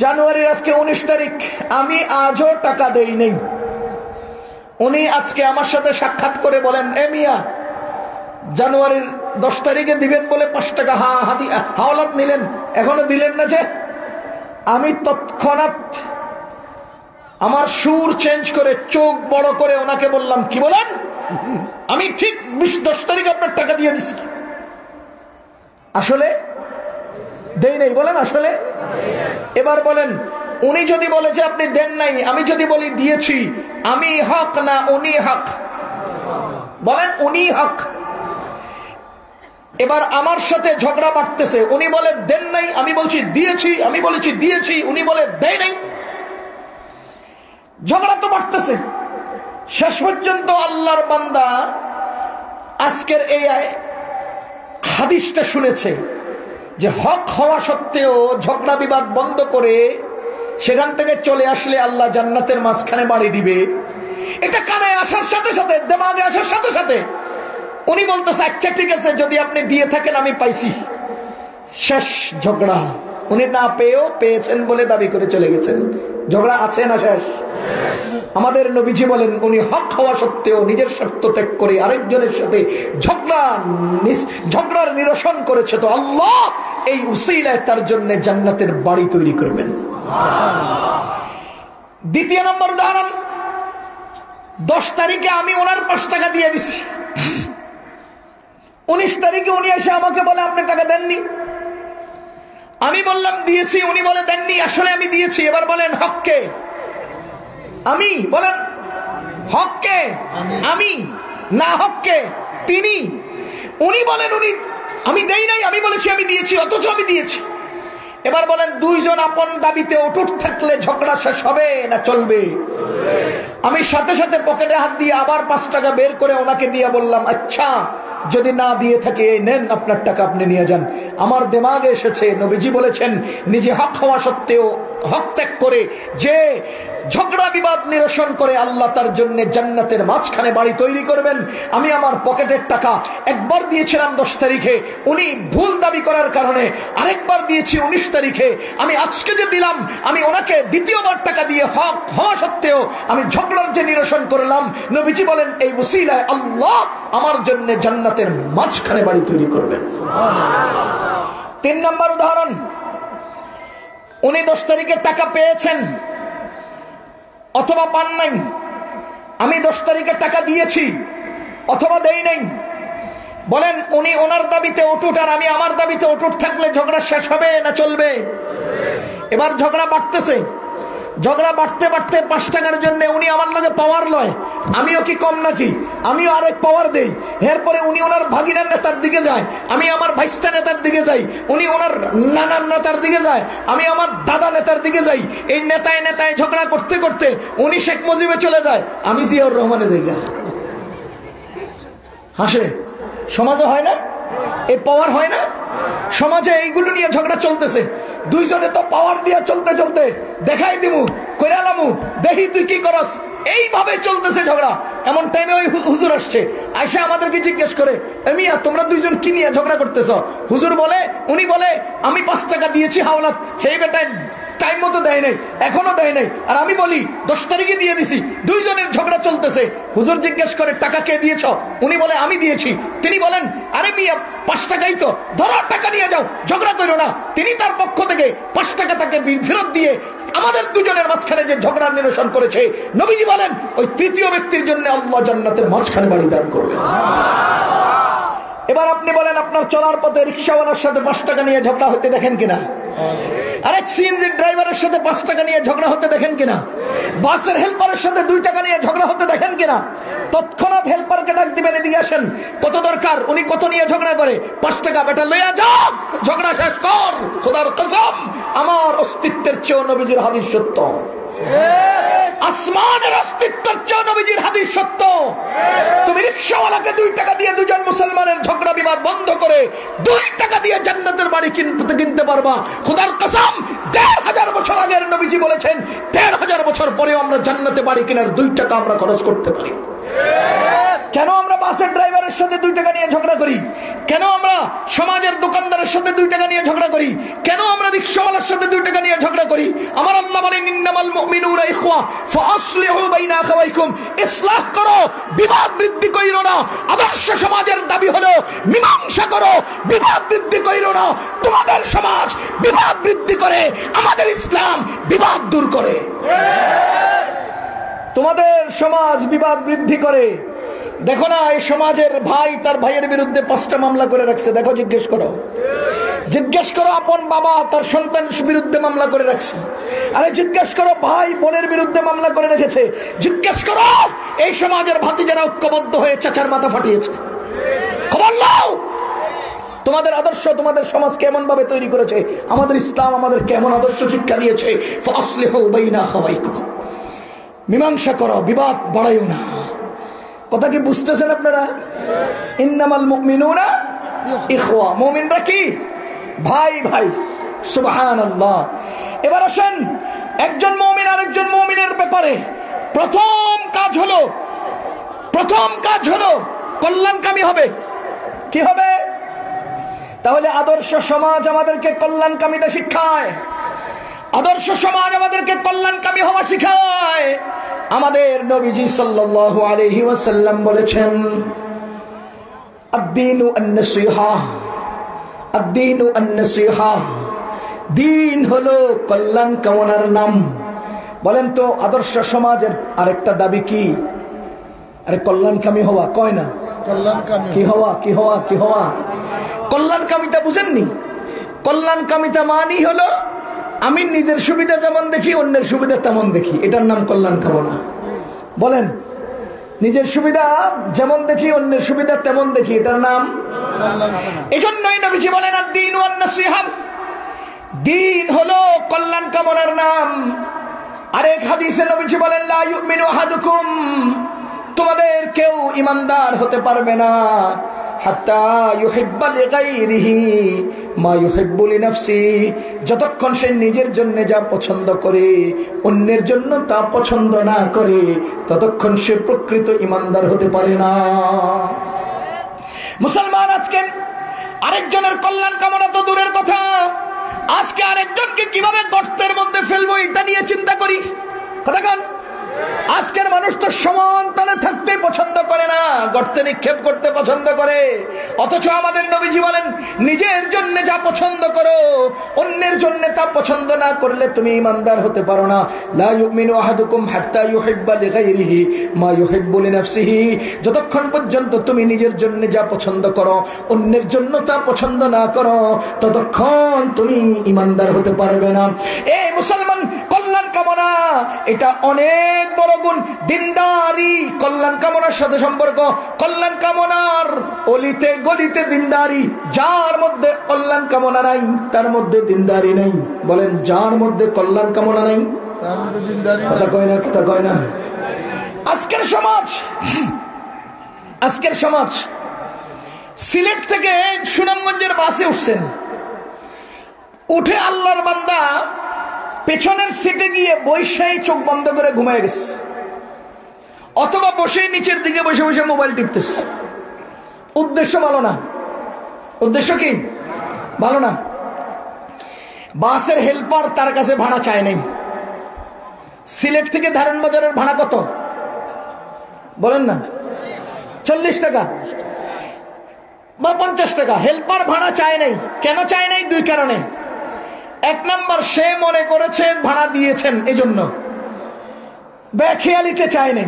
জানুয়ারির আজকে 19 তারিখ, আমি আজও টাকা দেই নাই। উনি আজকে আমার সাথে সাক্ষাৎ করে বলেন, এ মিয়া, জানুয়ারির 10 তারিখে দিবেন বলে 5 টাকা হাওলাত নিলেন, এখনো দিলেন না যে? আমি তৎক্ষণাৎ আমার সুর চেঞ্জ করে চোখ বড় করে ওনাকে বললাম, কি বলেন? আমি ঠিক 10 তারিখ আপনার টাকা দিয়ে দিছি। আসলে দেই নাই বলেন? আসলে এবার বলেন, উনি যদি বলে যে আপনি দেন নাই, আমি যদি বলি দিয়েছি, আমি হক না উনি হক? বলেন উনি হক। এবার আমার সাথে ঝগড়া বাড়তেছে, উনি বলে দেন নাই, আমি বলছি দিয়েছি, আমি বলেছি দিয়েছি, উনি বলে দেয় নাই। ঝগড়া তো বাড়তেছে। শেষ পর্যন্ত আল্লাহর বান্দা আজকের এই হাদিসটা শুনেছে যে হক হওয়া সত্ত্বেও ঝগড়া বিবাদ বন্ধ করে সেখান থেকে চলে আসলে আল্লাহ জান্নাতের মাঝখানে বাড়ি দিবে। এটা কানে আসার সাথে সাথে, দেমাগে আসার সাথে সাথে উনি বলতেছে আচ্ছা ঠিক আছে, যদি আপনি দিয়ে থাকেন আমি পাইছি। শেষ ঝগড়া। উনি না পেয়েও পেয়েছেন বলে দাবি করে চলে গেছেন। ঝগড়া আছে না শেষ? আমাদের নবীজি বলেন, উনি হক হওয়া সত্ত্বেও নিজের স্বার্থ ত্যাগ করে আরেকজনের সাথে ঝগড়ার নিরসন করেছে, তো আল্লাহ এই উসিলায় তার জন্য জান্নাতের বাড়ি তৈরি করবেন। দ্বিতীয় নম্বর উদাহরণ, 10 তারিখে আমি ওনার 5 টাকা দিয়ে দিছি। 19 তারিখে উনি এসে আমাকে বলে আপনি টাকা দেননি। আমি বললাম দিয়েছি, উনি বলে দেননি। আসলে আমি দিয়েছি। এবার বলেন হককে? আমি। বলেন হককে? আমি না হককে? তিনি। উনি বলেন আমি দেই নাই, আমি বলেছি আমি দিয়েছি, অথচ আমি দিয়েছি। এবার বলেন দুইজন আপন দাবিতে অটুট থাকলে ঝগড়া শেষ হবে না চলবে? আমি সাথে সাথে পকেটে হাত দিয়ে আবার 5 টাকা বের করে ওনাকে দিয়ে বললাম, আচ্ছা যদি না দিয়ে থাকে এই নেন আপনার টাকা, আপনি নিয়ে যান। আমার দিমাগে এসেছে নবীজি বলেছেন নিজে হক হওয়া সত্ত্বেও হক ত্যাগ করে যে ঝগড়া বিবাদ নিরসন করে আল্লাহ তার জন্য জান্নাতের মাঝখানে বাড়ি তৈরি করবেন। আমি আমার পকেটের টাকা একবার দিয়েছিলাম 10 তারিখে, উনি ভুল দাবি করার কারণে আরেকবার দিয়েছি 19 তারিখে। আমি আজকে যে দিলাম, আমি ওনাকে দ্বিতীয়বার টাকা দিয়ে হক হওয়া সত্ত্বেও আমি ঝগড়ার যে নিরসন করলাম, নবীজি বলেন এই ওসিলায় আল্লাহ আমার জন্য জান্নাতের মাঝখানে বাড়ি তৈরি করবেন। 3 নম্বর উদাহরণ, উনি 10 তারিখে টাকা পেয়েছেন অথবা পান নাই। আমি 10 তারিখে টাকা দিয়েছি অথবা দেই নাই। বলেন উনি ওনার দাবিতে অটুট আর আমি আমার দাবিতে অটুট থাকলে ঝগড়া শেষ হবে না চলবে? এবার ঝগড়া বাড়তেছে। ঝগড়া বাড়তে বাড়তে 5 টাকার জন্য উনি আমার লগে পাওয়ার লয়, আমিও কি কম নাকি? আমিও আরেক পাওয়ার দেই। এরপরে উনি ওনার ভাগিনার নেতার দিকে যায়, আমি আমার ভাইস্তা নেতার দিকে যাই। উনি ওনার নানার নেতার দিকে যায়, আমি আমার দাদা নেতার দিকে যাই। এই নেতায় নেতায় ঝগড়া করতে করতে উনি শেখ মুজিবে চলে যায়, আমি জিয়াউর রহমানে যাই। হাসে? সমাজে হয় না? এই পাওয়ার হয় না? সমাজে এইগুলো নিয়ে ঝগড়া চলতেছে। দুইজনে তো পাওয়ার দিয়ে চলতে চলতে দেখাই দিমু, কইরালামু, দেখি তুই কি করস, এইভাবে চলতেছে ঝগড়া। এমন টাইমে ওই হুজুর আসছে, আয়সা আমাদেরকে জিজ্ঞেস করে, মিয়া তোমরা দুইজন কি নিয়ে ঝগড়া করতেছ? হুজুর বলে, উনি বলে আমি 5 টাকা দিয়েছি হাওলাত, হে বেটা টাইম মতো দেয় নাই, এখনো দেয় নাই। আর আমি বলি 10 তারিখে দিয়ে দিছি। দুইজনের ঝগড়া চলতেছে। হুজুর জিজ্ঞেস করে টাকা কে দিয়েছ? উনি বলে আমি দিয়েছি। তিনি বলেন আরে মিয়া 5 টাকাই তো, ধরো টাকা নিয়ে যাও, ঝগড়া করো না। তিনি তার পক্ষ থেকে 5 টাকা তাকে ফেরত দিয়ে আমাদের দুজনের মাঝখানে যে ঝগড়ার নিরসন করেছে, নবীজি বলেন ওই তৃতীয় ব্যক্তির জন্য আল্লাহ জান্নাতের মাঝখানে বাড়ি দান করবেন। এবার আপনি বলেন আপনার চলার পথে রিক্সাওয়ালার সাথে 5 টাকা নিয়ে ঝগড়া হতে দেখেন কিনা? আরে সিএনজি ড্রাইভারের সাথে 5 টাকা নিয়ে ঝগড়া হতে দেখেন কিনা? বাসের হেল্পারের সাথে 2 টাকা নিয়ে ঝগড়া হতে দেখেন কিনা? তৎক্ষণাৎ হেল্পারকে ডাক দিবেন, এদিকে আসেন, কত দরকার? উনি কত নিয়ে ঝগড়া করে? 5 টাকা। বেটা লইয়া যা, ঝগড়া শেষ কর। খোদার কসম, আমার অস্তিত্বের চেয়েও নবীজির হাদিস সত্য। আসমানের অস্তিত্বের চেয়েও নবীজির হাদিস সত্য। তুমি রিক্সাওয়ালাকে 2 টাকা দিয়ে দুজন মুসলমানের ঝগড়া বিবাদ বন্ধ করে 2 টাকা দিয়ে জান্নাতের বাড়ি কিনতে পারবা। খোদার কসম, 1500 বছর আগের নবীজি বলেছেন 1500 বছর পরেও আমরা জান্নাতে বাড়ি কেনার 2 টাকা আমরা খরচ করতে পারি। কেন আমরা বাসের ড্রাইভারের সাথে 2 টাকা নিয়ে ঝগড়া করি? কেন আমরা সমাজের দোকানদারের সাথে 2 টাকা নিয়ে ঝগড়া করি? কেন আমরা রিকশাওয়ালার সাথে 2 টাকা নিয়ে ঝগড়া করি? আমার আল্লাহ বলেন ইন্নামাল মুমিনুনা ইখওয়া ফাসলিহু বাইনা আখাওয়াইকুম, ইসলাহ করো, বিবাদ বৃদ্ধি কইরো না। আদর্শ সমাজের দাবি হলো মীমাংসা করো, বিবাদ বৃদ্ধি কইরো না। তোমাদের সমাজ বিবাদ বৃদ্ধি করে, আমাদের ইসলাম বিবাদ দূর করে। তোমাদের সমাজ বিবাদ বৃদ্ধি করে। দেখো না, এই সমাজের ভাই তার ভাইয়ের বিরুদ্ধে 5টা মামলা করে রাখছে। দেখো, জিজ্ঞেস করো, জিজ্ঞেস করো আপন বাবা তার সন্তান বিরুদ্ধে মামলা করে রাখছে। আরে জিজ্ঞেস করো ভাই বোনের বিরুদ্ধে মামলা করে রেখেছে। জিজ্ঞেস করো এই সমাজের ভাতিজারা ঐক্যবদ্ধ হয়ে চাচার মাথা ফাটিয়েছে। খবর নাও, তোমাদের আদর্শ তোমাদের সমাজ কেমন ভাবে তৈরি করেছে, আমাদের ইসলাম আমাদের কেমন আদর্শ শিক্ষা দিয়েছে। ফাসলিহু বাইনা আখাওয়াইকুম, মীমাংসা করো, বিবাদ বাড়াইও না। কথা কি বুঝতেছেন আপনারা? ইন্নামাল মুমিনুনা ইখওয়া, মুমিনরা কি ভাই ভাই। সুবহানাল্লাহ। এবার আসেন একজন মুমিন আরেকজন মুমিনের ব্যাপারে প্রথম কাজ হলো কল্যাণকামী হবে। কি হবে? তাহলে আদর্শ সমাজ আমাদেরকে কল্যাণকামিতা শিখায়, আদর্শ সমাজ আমাদেরকে কল্যাণকামী হওয়া শিখায়। আমাদের নবীজি সাল্লাল্লাহু আলাইহি ওয়াসাল্লাম বলেছেন আদ-দীনু আন-নাসিহা, আদ-দীনু আন-নাসিহা, দিন হলো কল্যাণ কামনার নাম। বলেন তো আদর্শ সমাজের আরেকটা দাবি কি? আরে কল্যাণকামী হওয়া, কয় না? কল্যাণকামী কি হওয়া, কি হওয়া, কি হওয়া? কল্যাণকামিতা বুঝেননি? কল্যাণকামিতা মানি হলো আমি নিজের সুবিধা যেমন দেখি অন্যের সুবিধা তেমন দেখি, এটার নাম কল্যাণ কামনা। বলেন, নিজের সুবিধা যেমন দেখি অন্যের সুবিধা তেমন দেখি, এটার নাম কল্যাণ কামনা। এজন্যই নবীজি বলেন আদ-দীনু আন-নাসিহা, দিন হলো কল্যাণ কামনার নাম। আরেক হাদিসে নবীজি বলেন লা ইউমিনু আহাদুকুম, তোমাদের কেউ ঈমানদার হতে পারবে না হাত্তা ইউহিব্বা লিগাইরিহি মা ইউহিব্বু লিনাফসিহি, যতক্ষণ সে নিজের জন্য যা পছন্দ করে অন্যের জন্য তা পছন্দ না করে ততক্ষণ সে প্রকৃত ঈমানদার হতে পারে না। মুসলমান আজকে আরেকজনের কল্যাণ কামনা তো দূরের কথা, আজকে আরেকজনকে কিভাবে গর্তের মধ্যে ফেলবো এটা নিয়ে চিন্তা করি। কথা কান, আজকের মানুষ তো সমান তালে থাকতে পছন্দ করে না, গর্তে নিক্ষেপ করতে পছন্দ করে। অথচ আমাদের নবীজি বলেন নিজের জন্য যা পছন্দ করো অন্যের জন্য তা পছন্দ না করলে তুমি ঈমানদার হতে পারো না। লা ইউমিনু আহাদুকুম হাত্তা ইউহিব্বা লিগাইরিহি মা ইউহিব্বু লিনাফসিহি, যতক্ষণ পর্যন্ত তুমি নিজের জন্য যা পছন্দ করো অন্যের জন্য তা পছন্দ না করো ততক্ষণ তুমি ঈমানদার হতে পারবে না। এই মুসলমান, কল্যাণ কামনা এটা অনেক বড় গুণ। দিনদারি কল্যাণ কামনার সাথে সম্পর্ক। কল্যাণ কামনার অলিতে গলিতে দিনদারি। যার মধ্যে কল্যাণ কামনা নাই তার মধ্যে দিনদারি নেই। বলেন, যার মধ্যে কল্যাণ কামনা নাই তার মধ্যে দিনদারি। কথা কয় না, কথা কয় না। আজকের সমাজ সিলেট থেকে সুনামগঞ্জের বাসে উঠছেন, উঠে আল্লাহর বান্দা পেছনের সিটে গিয়ে বৈশাই চোখ বন্ধ করে ঘুমায় গেছে, অথবা বসে নিচের দিকে বসে বসে মোবাইল টিপতেছে। উদ্দেশ্য ভালো না। উদ্দেশ্য কি? ভালো না। বাসের হেল্পার তার কাছে ভাড়া চায় নাই। সিলেট থেকে ধারণ বাজারের ভাড়া কত বলেন না? 40 টাকা বা 50 টাকা। হেল্পার ভাড়া চায় নাই। কেন চায় নাই? 2 কারণে। 1 নাম্বার, সে মনে করেছে ভাড়া দিয়েছেন এজন্য, বেখেয়ালিতে চায় নাই।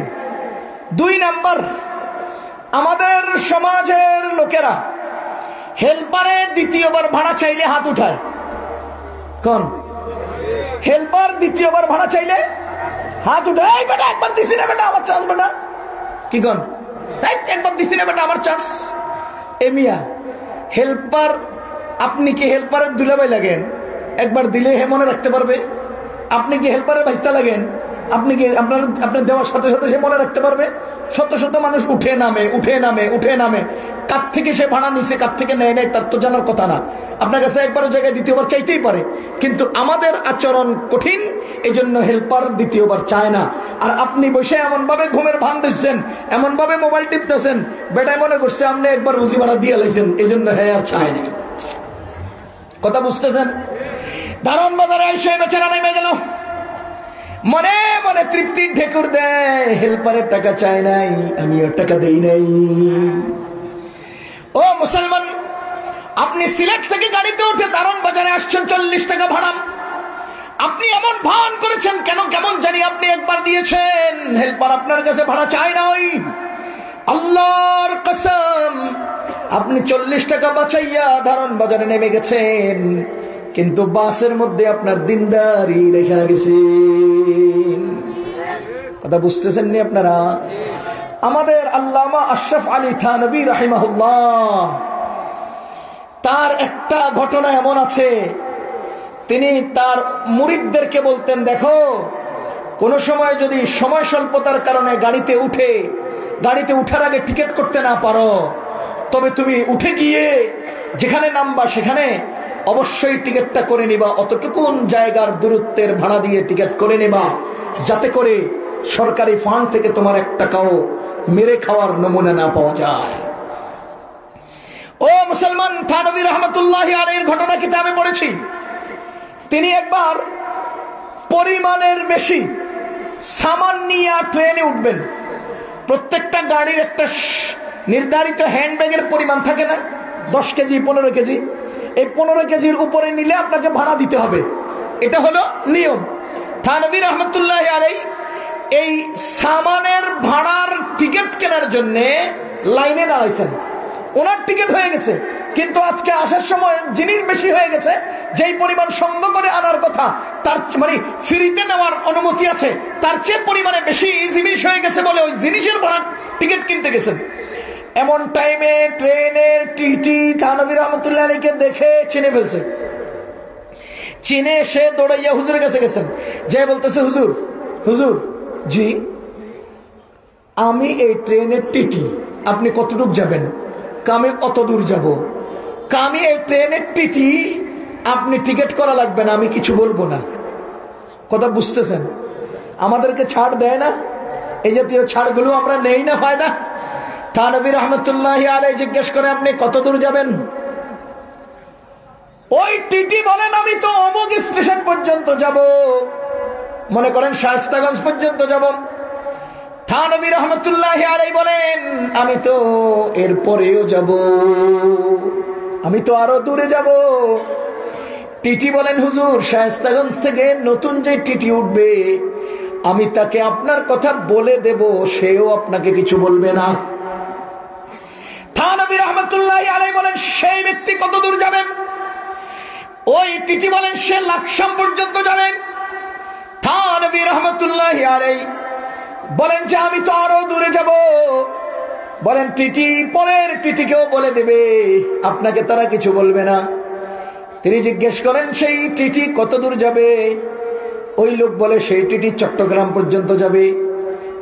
2 নাম্বার, আমাদের সমাজের লোকেরা হেল্পারে দ্বিতীয়বার ভাড়া চাইলে হাত উঠায়। কোন হেল্পার দ্বিতীয়বার ভাড়া চাইলে হাত উঠায়? এই বেটা একবার দিছি না বেটা, আমার চাষ বেটা। কি কোন? একবার দিছি না বেটা, আমার চাষ। এ মিয়া, হেল্পার, আপনি কি হেল্পারের দুলাভাই লাগেন? একবার দিলে হে মনে রাখতে পারবে? আপনি কি হেল্পারের ভাইস্তা লাগেন? আপনি কি আপনার দেওয়ার সাথে সাথে সে মনে রাখতে পারবে? শত শত মানুষ উঠে নামে, কার থেকে সে ভাড়া নিছে, কার থেকে নেয় নাই, তার তো জানার কথা না। আপনার কাছে একবার জায়গায় দ্বিতীয়বার চাইতেই পারে, কিন্তু আমাদের আচরণ কঠিন, এই জন্য হেল্পার দ্বিতীয়বার চায় না। আর আপনি বসে এমন ভাবে ঘুমের ভান দিচ্ছেন, এমন ভাবে মোবাইল টিপতেছেন, বেটায় মনে করছে আপনি একবার বুঝি ভাড়া দিয়ে লাইছেন, এই জন্য হ্যাঁ আর চায় না। কথা বুঝতেছেন? দারুণ বাজারে এসে বেচারা নেমে গেল, মনে মনে তৃপ্তির ঢেকুর দেয়, হেল্পারের টাকা চায় নাই, আমিও টাকা দেই নাই। ও মুসলমান, আপনি সিলেট থেকে গাড়িতে উঠে দারুণ বাজারে আসছেন, 40 টাকা ভাড়া। আপনি এমন ভান করেছেন কেন, কেমন জানি আপনি একবার দিয়েছেন, হেল্পার আপনার কাছে ভাড়া চায় নাই। আল্লাহর কসম, আপনি 40 টাকা বাঁচাইয়া দারুণ বাজারে নেমে গেছেন, কিন্তু বাসের মধ্যে আপনার দিনদারি রেখে গেছেন। কথা বুঝতেছেন নি আপনারা? আমাদের আল্লামা আশরাফ আলী থানভী রাহিমাহুল্লাহ, তার একটা ঘটনা এমন আছে, তিনি তার মুরিদদেরকে বলতেন, দেখো কোন সময় যদি সময় স্বল্পতার কারণে গাড়িতে উঠার আগে টিকিট করতে না পারো, তবে তুমি উঠে গিয়ে যেখানে নামবা সেখানে অবশ্যই টিকিটটা করে নিবা, অতটুকুন জায়গার দূরত্বের ভাড়া দিয়ে টিকিট করে নিবা, যাতে করে সরকারি ফান্ড থেকে তোমার 1 টাকাও মেরে খাওয়ার নমুনা না পাওয়া যায়। ও মুসলমান, থানভী রহমতুল্লাহি আলাইহির ঘটনা কিতাবে পড়েছি। তিনি একবার পরিমাণের বেশি সামান নিয়ে ট্রেনে উঠবেন। প্রত্যেকটা গাড়ির একটা নির্ধারিত হ্যান্ডব্যাগের পরিমাণ থাকে না, 10 কেজি 15 কেজি। এই 15 কেজির উপরে নিলে আপনাকে ভাড়া দিতে হবে, এটা হলো নিয়ম। থানভী রহমতুল্লাহি আলাইহি এই সামানের ভাড়ার টিকিট কেনার জন্য লাইনে দাঁড়াইছেন। ওনার টিকিট হয়ে গেছে, কিন্তু আজকে আসার সময় জিনিস বেশি হয়ে গেছে, যেই পরিমাণ সঙ্গ করে আনার কথা, তার মানে ফ্রিতে নেওয়ার অনুমতি আছে, তার চেয়ে পরিমাণে বেশি জিনিস হয়ে গেছে বলে ওই জিনিসের ভাড়া টিকিট কিনতে গেছেন। এমন টাইমে ট্রেনের টিটি থানভী রহমতুল্লাহ আলাইহিকে দেখে চিনে ফেলছে। চিনে সে দৌড়াইয়া হুজুরের কাছে গেছেন, যে বলতেছে, হুজুর জি, আমি এই ট্রেনের টিটি, আপনি কতটুক যাবেন? আমি অত দূর যাব। আমি এই ট্রেনের টিটি, আপনি টিকিট করা লাগবে না, আমি কিছু বলবো না। কথা বুঝতেছেন? আমাদেরকে ছাড় দেয় না, এই জাতীয় ছাড়গুলো আমরা নেই না ফায়দা। থানভী রহমতুল্লাহি আলাইহি জিজ্ঞেস করে, আপনি কত দূর যাবেন? ওই টিটি বলেন, আমি তো অমুক স্টেশন পর্যন্ত যাব, মনে করেন শায়েস্তাগঞ্জ পর্যন্ত যাব। থানভী রহমতুল্লাহি আলাইহি বলেন, আমি তো এরপরেও যাব, আমি তো আরো দূরে যাব। টিটি বলেন, হুজুর শায়েস্তাগঞ্জ থেকে নতুন যে টিটি উঠবে, আমি তাকে আপনার কথা বলে দেব, সেও আপনাকে কিছু বলবে না। থানভী রহমতুল্লাহি আলাইহি বলেন, সেই ব্যক্তি কত দূর যাবেন? ওই টিটি বলেন, সে লাকসাম পর্যন্ত যাবেন। থানভী রহমতুল্লাহি আলাইহি বলেন যে আমি তো আরো দূরে যাব। বলেন টিটি পরের টিটিকেও বলে দেবে, আপনাকে তারা কিছু বলবে না। তিনি জিজ্ঞেস করেন, সেই টিটি কত দূর যাবে? ওই লোক বলে, সেই টিটি চট্টগ্রাম পর্যন্ত যাবে,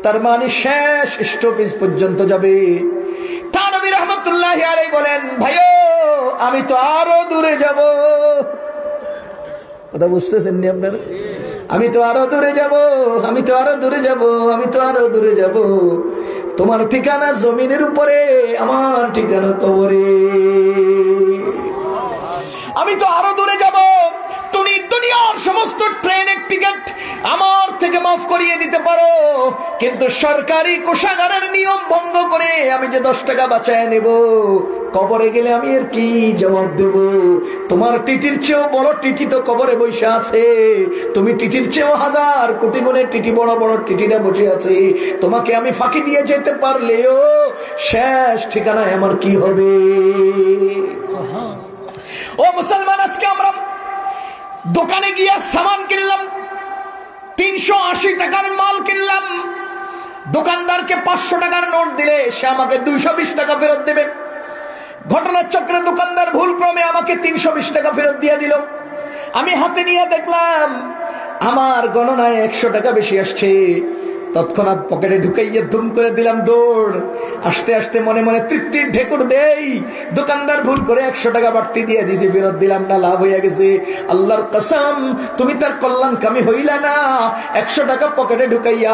তার মানে শেষ স্টপেজ পর্যন্ত যাবে। থানভী রহমতুল্লাহি আলাইহি বলেন, ভাইও আমি তো আরো দূরে যাব। কথা বুঝতেছেন নি আপনারা? আমি তো আরো দূরে যাব, আমি তো আরো দূরে যাব, আমি তো আরো দূরে যাব। তোমার ঠিকানা জমিনের উপরে, আমার ঠিকানা কবরে। আমি তো আরো দূরে যাব। তুমি দুনিয়ার সমস্ত ট্রেনের টিকিট আমার থেকে মাফ করিয়ে দিতে পারো, কিন্তু সরকারি কোষাগারের নিয়ম ভঙ্গ করে আমি যে 10 টাকা বাঁচায় নেব, কবরে গেলে আমি এর কি জবাব দেব? তোমার টিটির চেয়েও বড় টিটি তো কবরে বসে আছে, তুমি টিটির চেয়েও 1000 কোটি গুণের টিটি, বড় বড় টিটিটা বসে আছে। তোমাকে আমি ফাঁকি দিয়ে যেতে পারলেও শেষ ঠিকানায় আমার কি হবে? ও মুসলমান, আজকে আমরা দোকানে গিয়ে সামান কিনলাম, 380 টাকার মাল কিনলাম, দোকানদারকে 500 টাকার নোট দিলে সে আমাকে 220 টাকা ফেরত দেবে। ঘটনার চক্রে দোকানদার ভুল ক্রমে আমাকে 320 টাকা ফেরত দিয়ে দিল। আমি হাতে নিয়ে দেখলাম আমার গণনায় 100 টাকা বেশি আসছে। তৎক্ষণাৎ পকেটে ঢুকাইয়া ধুম করে দিলাম দৌড়। আস্তে আস্তে মনে মনে তৃপ্তির ঢেকুর দেই, দোকানদার ভুল করে 100 টাকা বাড়তি দিয়ে দিয়েছি, ফেরত দিলাম না, লাভ হইয়া গেছে। আল্লাহর কসম, তুমি তার কল্যাণকামী হইলা না। 100 টাকা পকেটে ঢুকাইয়া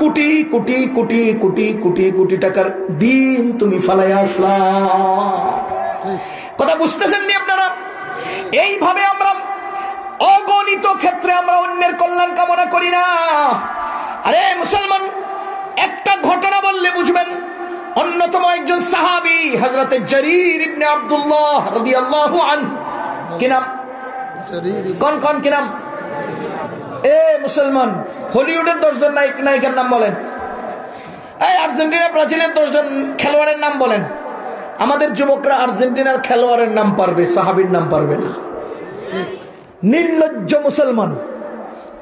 কোটি কোটি কোটি কোটি কোটি কোটি টাকার দিন তুমি ফালাইয়া আসলা। কথা বুঝতেছেন নি আপনারা? এইভাবে আমরা অগণিত ক্ষেত্রে আমরা অন্যের কল্যাণ কামনা করি না। আরে মুসলমান, একটা ঘটনা বললে বুঝবেন। অন্যতম একজন সাহাবী হযরতে জারীর ইবনে আব্দুল্লাহ রাদিয়াল্লাহু আনহু। কি নাম? কোন কি নাম? মুসলমান, হলিউডের 10 জন নায়িকার নাম বলেন। আর্জেন্টিনা ব্রাজিলের 10 জন খেলোয়াড়ের নাম বলেন। আমাদের যুবকরা আর্জেন্টিনার খেলোয়াড়ের নাম পারবে, সাহাবীর নাম পারবে না। নির্লজ্জ মুসলমান,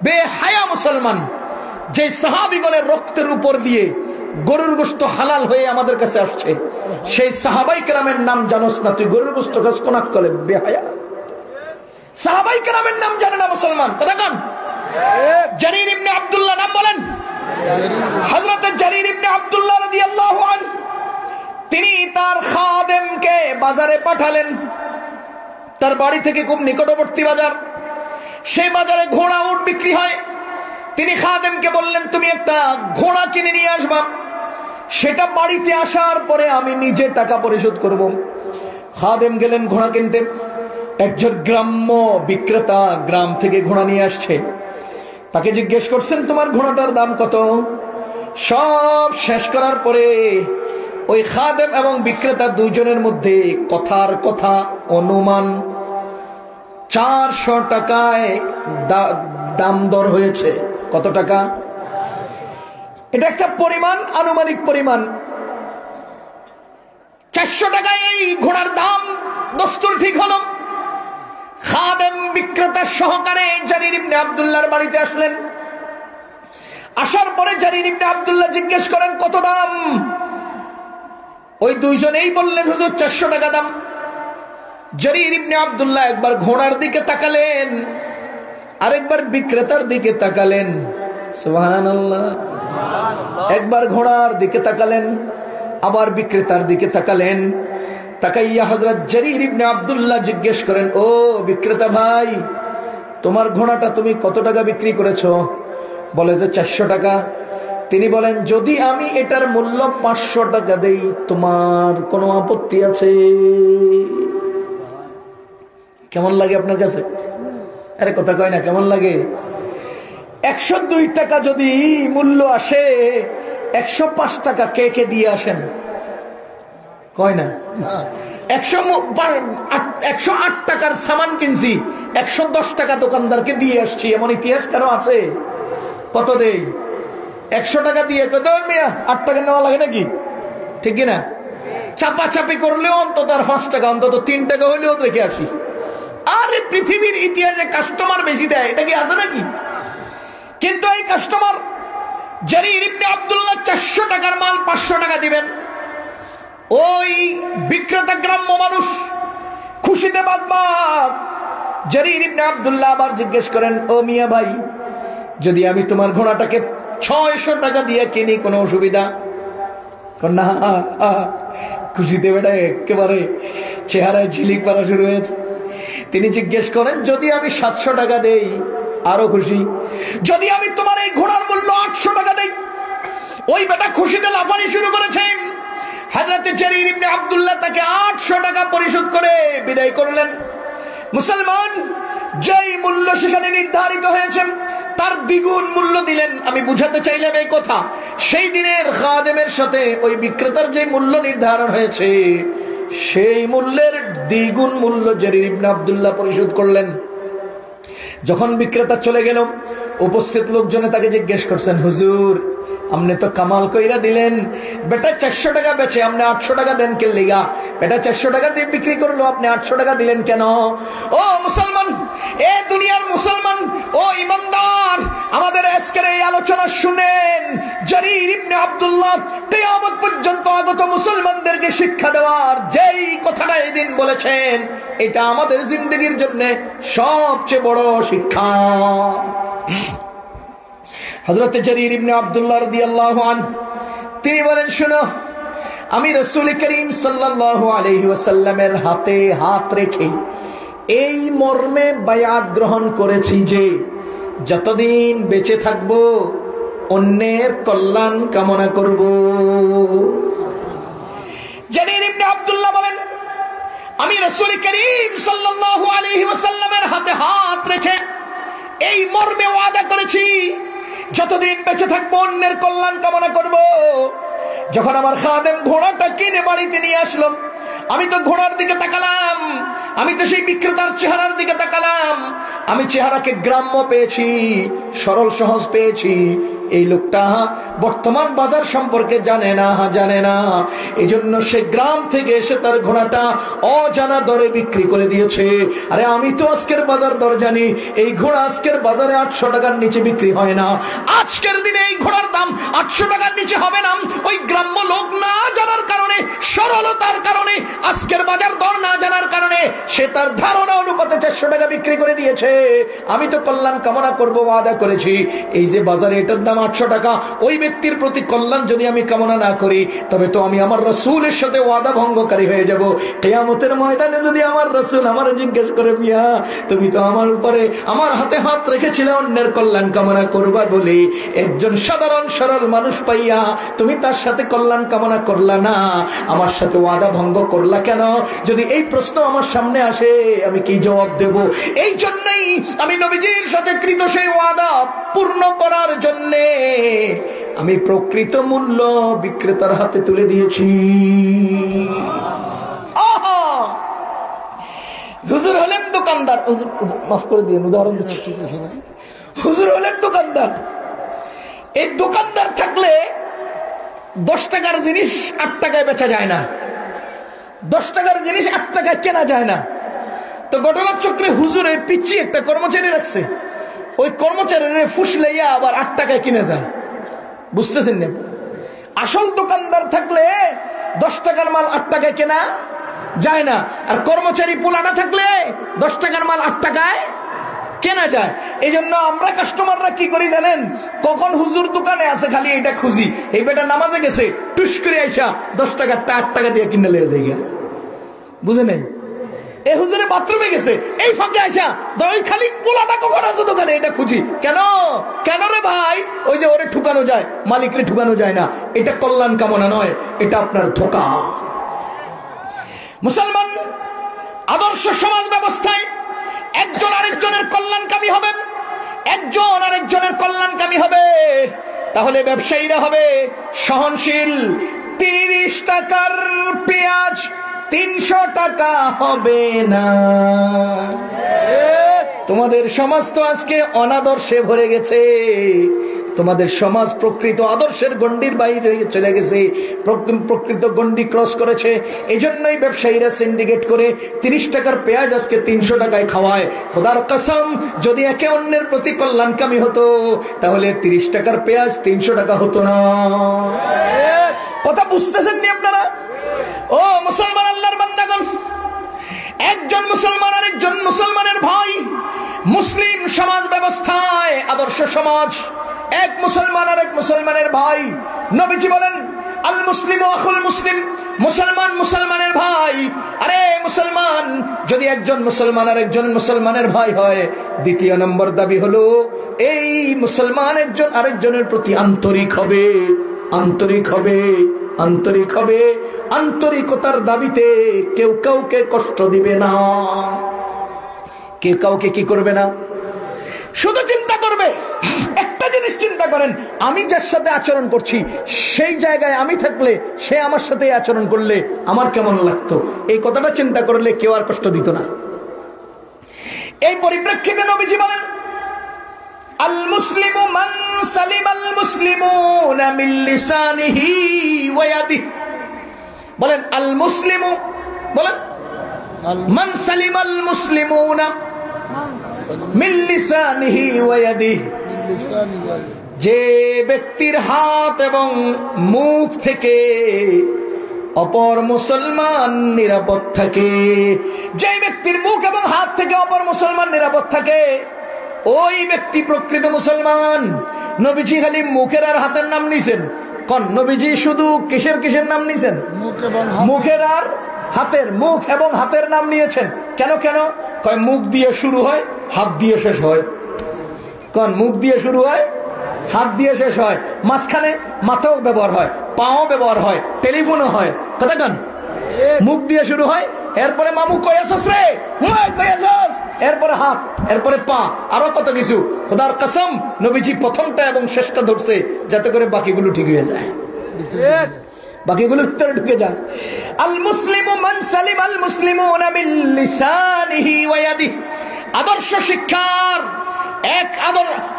বেহায়া মুসলমান, যে সাহাবীগণের রক্তের উপর দিয়ে গরুর গোশত হালাল হয়ে আমাদের কাছে আসছে, সেই সাহাবাই কেরামের নাম জানোস না? তুই গরুর গোশত খাস কোন আকলে? বেহায়া। সাহাবাই কেরামের নাম জানে না মুসলমান। কথা কন। জারীর ইবনে আব্দুল্লাহ নাম বলেন। হযরত জারীর ইবনে আব্দুল্লাহ রাদিয়াল্লাহু আনহু, তিনি তার খাদেমকে বাজারে পাঠালেন। তার বাড়ি থেকে খুব নিকটবর্তী বাজার, সেই বাজারে ঘোড়া উট বিক্রি হয়। তিনি খাদেমকে বললেন, তুমি একটা ঘোড়া কিনে নিয়ে আসবা, সেটা বাড়িতে আসার পরে আমি নিজে টাকা পরিশোধ করব। খাদেম গেলেন ঘোড়া কিনতে। একজন গ্রাম্য বিক্রেতা গ্রাম থেকে ঘোড়া নিয়ে আসছে। তাকে জিজ্ঞেস করছেন, তোমার ঘোড়াটার দাম কত? সব শেষ করার পরে ওই খাদেম এবং বিক্রেতা দুজনের মধ্যে কথার কথা অনুমান 400 টাকায় দাম দর হয়েছে। কত টাকা? এটা একটা পরিমাণ, আনুমানিক পরিমাণ। 400 টাকায় এই ঘোড়ার দাম দস্তুর ঠিক হলো। খাদেম বিক্রেতা সহকারে জারীর ইবনে আব্দুল্লাহর বাড়িতে আসলেন। আসার পরে জারীর ইবনে আব্দুল্লাহ জিজ্ঞেস করেন, কত দাম? ওই দুইজনেই বললেন, হুজুর 400 টাকা দাম। জারীর ইবনে আব্দুল্লাহ একবার ঘোড়ার দিকে তাকালেন, আরেকবার বিক্রেতার দিকে তাকালেন। সুবহানাল্লাহ। একবার ঘোড়ার দিকে তাকালেন, আবার বিক্রেতার দিকে তাকালেন। তাকাইয়া হযরত জারীর ইবনে আব্দুল্লাহ জিজ্ঞেস করেন, ও বিক্রেতা ভাই, তোমার ঘোড়াটা তুমি কত টাকা বিক্রি করেছো? বলে যে 400 টাকা। তিনি বলেন, যদি আমি এটার মূল্য 500 টাকা দেই, তোমার কোনো আপত্তি আছে? কেমন লাগে আপনার কাছে? আরে কথা কয় না, কেমন লাগে? 102 টাকা যদি মূল্য আসে, 105 টাকা কে কে দিয়ে আসেন? কয় না? 108 টাকার সামান কিনছি, 110 টাকা দোকানদারকে দিয়ে আসছি, এমন ইতিহাস কারো আছে? কত দেই? 100 টাকা দিয়ে কত মিয়া 8 টাকা নেওয়া লাগে নাকি? ঠিক কিনা? চাপাচাপি করলেও অন্তত আর 5 টাকা, অন্তত 3 টাকা হইলেও রেখে আসি। আরে পৃথিবীর ইতিহাসে কাস্টমার বেশি দেয়, এটা কি আছে নাকি? কিন্তু এই কাস্টমার জারীর ইবনে আব্দুল্লাহ 400 টাকার মাল 500 টাকা দিবেন। ওই বিক্রেতা গ্রাম্য মানুষ খুশিতে বাদবাদ। জারীর ইবনে আব্দুল্লাহ আবার জিজ্ঞেস করেন, ও মিয়া ভাই, যদি আমি তোমার ঘোড়াটাকে 600 টাকা দিয়ে কিনি, কোনো অসুবিধা? না। খুশিতে বেটা একেবারে চেহারায় ঝিলিক পড়া শুরু হয়েছে। তিনি জিজ্ঞেস করেন, যদি আমি 700 টাকা দেই? আরো খুশি। যদি আমি তোমার এই ঘোড়ার মূল্য 800 টাকা দেই? ওই বেটা খুশিতে লাফানি শুরু করেছে। হযরত জারীর ইবনে আব্দুল্লাহ তাকে 800 টাকা পরিশোধ করে বিদায় করলেন। মুসলমান, যেই মূল্য সেখানে নির্ধারিত হয়েছে তার দ্বিগুণ মূল্য দিলেন। আমি বুঝাতে চাইলাম এই কথা, সেই দিনের খাদেমের সাথে ওই বিক্রেতার যে মূল্য নির্ধারণ হয়েছে, সেই মূল্যের দ্বিগুণ মূল্য জারীর ইবনে আব্দুল্লাহ পরিশোধ করলেন। যখন বিক্রেতা চলে গেল, উপস্থিত লোকজনে তাকে জিজ্ঞেস করছেন, হুজুর, আপনি তো কামাল কইরা দিলেন, বেটা 400 টাকা বেচে আপনি 800 টাকা দেন কে লিগা? বেটা 400 টাকা দিয়ে বিক্রি করলো, আপনি 800 টাকা দিলেন কেন? ও মুসলমান, এ দুনিয়ার মুসলমান, ও ইমানদার, আমাদের আজকের এই আলোচনা শুনেন। জারীর ইবনে আব্দুল্লাহ কিয়ামত পর্যন্ত আগত মুসলমানদেরকে শিক্ষা দেওয়ার যেই কথাটা এদিন বলেছেন, এটা আমাদের জিন্দেগির জন্য সবচেয়ে বড় শিক্ষা। হযরত জারীর ইবনে আব্দুল্লাহ রাদিয়াল্লাহু আনহু তিনি বলেন, শোনো, আমি রাসূল করিম সাল্লাল্লাহু আলাইহি ওয়াসাল্লামের হাতে হাত রেখে এই মর্মে বায়াত গ্রহণ করেছি যে যতদিন বেঁচে থাকব অন্যের কল্যাণ কামনা করব। জারীর ইবনে আব্দুল্লাহ বলেন, আমি রাসূল করিম সাল্লাল্লাহু আলাইহি ওয়াসাল্লামের হাতে হাত রেখে এই মর্মে ওয়াদা করেছি যতদিন বেঁচে থাকবো অন্যের কল্যাণ কামনা করব। যখন আমার খাদেম ঘোড়াটা কিনে বাড়িতে নিয়ে আসলাম, আমি তো ঘোড়ার দিকে তাকালাম, আমি তো সেই বিক্রেতার চেহারার দিকে তাকালাম। আমি চেহারাকে গ্রাম্য পেয়েছি, সরল সহজ পেয়েছি। এই লোকটা বর্তমান বাজার সম্পর্কে জানে না, এই জন্য সে গ্রাম থেকে এসে তার ঘোড়াটা অজানা দরে বিক্রি করে দিয়েছে। আরে আমি তো আজকের বাজার দর জানি, এই ঘোড়া আজকের বাজারে 800 টাকার নিচে বিক্রি হয় না। আজকের দিনে এই ঘোড়ার দাম 800 টাকার নিচে হবে না। ওই গ্রাম্য লোক না জানার কারণে, সরলতার কারণে, আজকের বাজার দর না জানার কারণে সে তার ধারণা অনুপাতে 400 টাকা বিক্রি করে দিয়েছে। আমি তো কল্যাণ কামনা করবো, ওয়াদা করেছি। এই যে বাজারে এটার দাম 800 টাকা, ওই ব্যক্তির প্রতি কল্যাণ যদি আমি কামনা না করি তবে তো আমি আমার রাসূলের সাথে ওয়াদা ভঙ্গকারী হয়ে যাব। কিয়ামতের ময়দানে যদি আমার রাসূল আমার জিজ্ঞেস করে, মিয়া তুমি তো আমার উপরে আমার হাতে হাত রেখেছিলে অন্যের কল্যাণ কামনা করবা বলে, একজন সাধারণ সরল মানুষ পাইয়া তুমি তার সাথে কল্যাণ কামনা করলা না, আমার সাথে ওয়াদা ভঙ্গ করলা কেন? যদি এই প্রশ্ন আমার সামনে আসে আমি কি জবাব দেব? এই জন্যই আমি নবীজির সাথে কৃত সেই ওয়াদা পূর্ণ করার জন্যে আমি প্রকৃত মূল্য বিক্রেতার হাতে তুলে দিয়েছি। হুজুর হলেন দোকানদার, মাফ করে দিন উদাহরণ দিচ্ছি, হুজুর হলেন দোকানদার। এই দোকানদার থাকলে 10 টাকার জিনিস 8 টাকায় বেচা যায় না, 10 টাকার জিনিস 8 টাকায় কেনা যায় না। তো ঘটনার চক্রে হুজুরে পিচ্ছি একটা কর্মচারী রাখছে, ওই কর্মচারীর ফুসলাইয়া আবার 8 টাকায় কিনে যায়। বুঝতেছেন না? আসল দোকানদার থাকলে 10 টাকার মাল 8 টাকায় কেনা যায় না, আর কর্মচারী পোলাটা থাকলে 10 টাকার মাল 8 টাকায় কেনা যায়। এই জন্য আমরা কাস্টমাররা কি করি জানেন? কখন হুজুর দোকানে আছে খালি এটা খুঁজি, এই বেটা নামাজে গেছে, টুস করে আইসা 10 টাকারটা 8 টাকা দিয়ে কিনে লেগে যায়। বুঝে নেই? এই হুজুরে বাথরুমে গেছে, এই ফাঁকে আইসা খালি পোলাটা কখন আছে দোকানে এটা খুঁজি। কেন কেন রে ভাই? ওই যে ওরে ঠুকানো যায়, মালিকরে ঠুকানো যায় না। এটা কল্যাণ কামনা নয়, এটা আপনার ধোঁকা। মুসলমান আদর্শ সমাজ ব্যবস্থায় একজন আরেকজনের কল্যাণকামী হবেন, একজন আরেকজনের কল্যাণকামী হবে, তাহলে ব্যবসায়ীরা হবে সহনশীল। 30 টাকার পেঁয়াজ 300 টাকা হবে না। তোমাদের সমাজ তো আজকে অনাদর্শে ভরে গেছে, তোমাদের সমাজ প্রকৃত আদর্শের গণ্ডির বাইরে চলে গেছে, প্রকৃত গণ্ডি ক্রস করেছে। এই জন্যই ব্যবসায়ীরা সিন্ডিকেট করে 30 টাকার পেঁয়াজ আজকে 300 টাকায় খাওয়ায়। খোদার কসম, যদি একে অন্যের প্রতি কল্যাণকামী হতো তাহলে 30 টাকার পেঁয়াজ 300 টাকা হতো না। কথা বুঝতেছেন নি আপনারা? ও মুসলমান আল্লাহর বান্দাগণ, একজন মুসলমান আরেকজন মুসলমানের ভাই। মুসলিম সমাজ ব্যবস্থায় আদর্শ সমাজ, এক মুসলমান আর এক মুসলমানের ভাই। নবীজি বলেন, আল মুসলিম আখুল মুসলিম, মুসলমান মুসলমানের ভাই। আরে মুসলমান যদি একজন মুসলমান আর একজন মুসলমানের ভাই হয়, দ্বিতীয় নম্বর দাবি হলো এই মুসলমান একজন আরেকজনের প্রতি আন্তরিক হবে, আন্তরিক হবে, আন্তরিক হবে। আন্তরিকতার দাবিতে কেউ কাউকে কষ্ট দিবে না, কেউ কাউকে কি করবে না, শুধু চিন্তা করবে। একটা জিনিস চিন্তা করেন, আমি যার সাথে আচরণ করছি সেই জায়গায় আমি থাকলে সে আমার সাথে আচরণ করলে আমার কেমন লাগতো, এই কথাটা চিন্তা করলে কেউ আর কষ্ট দিত না। এই পরিপ্রেক্ষিতে নবীজি বলেন, আল মুসলিমু মান সালিমাল মুসলিমুনা মিন লিসানিহি ওয়া ইয়াদিহি। বলেন আল মুসলিমু, বলেন মান সালিমাল মুসলিমুনা মিন লিসানিহি ওয়া ইয়াদিহি। যে ব্যক্তির হাত এবং মুখ থেকে অপর মুসলমান নিরাপদ থাকে, যে ব্যক্তির মুখ এবং হাত থেকে অপর মুসলমান নিরাপদ থাকে, ওই ব্যক্তি প্রকৃত মুসলমান। নবীজি খালি মুখের আর হাতের নাম নিছেন, কোন নবীজি শুধু কিসের কিসের নাম নিছেন? মুখের আর হাতের, মুখ এবং হাতের নাম নিয়েছেন। কেন কেন? কয় মুখ দিয়ে শুরু হয়, হাত দিয়ে শেষ হয়। কোন মুখ দিয়ে শুরু হয়, হাত দিয়ে শেষ হয়, মাঝখানে মাথাও ব্যবহার হয়, পাও ব্যবহার হয়, টেলিফোনও হয়। কথা কন? মুখ দিয়ে শুরু হয়, এরপরে মামু কয়াসস রে, এরপরে হাত, এরপরে পা, আরো কত কিছু। খোদার কসম নবীজি প্রথমটা এবং শেষটা ধরছে যাতে করে বাকিগুলো ঠিক হয়ে যায়, বাকিগুলো ভিতরে ঢুকে যায়। আল মুসলিমু মান সালিম আল মুসলিমুনা মিন লিসানিহি ওয়া ইয়াদিহি। আদর্শ শিক্ষার এক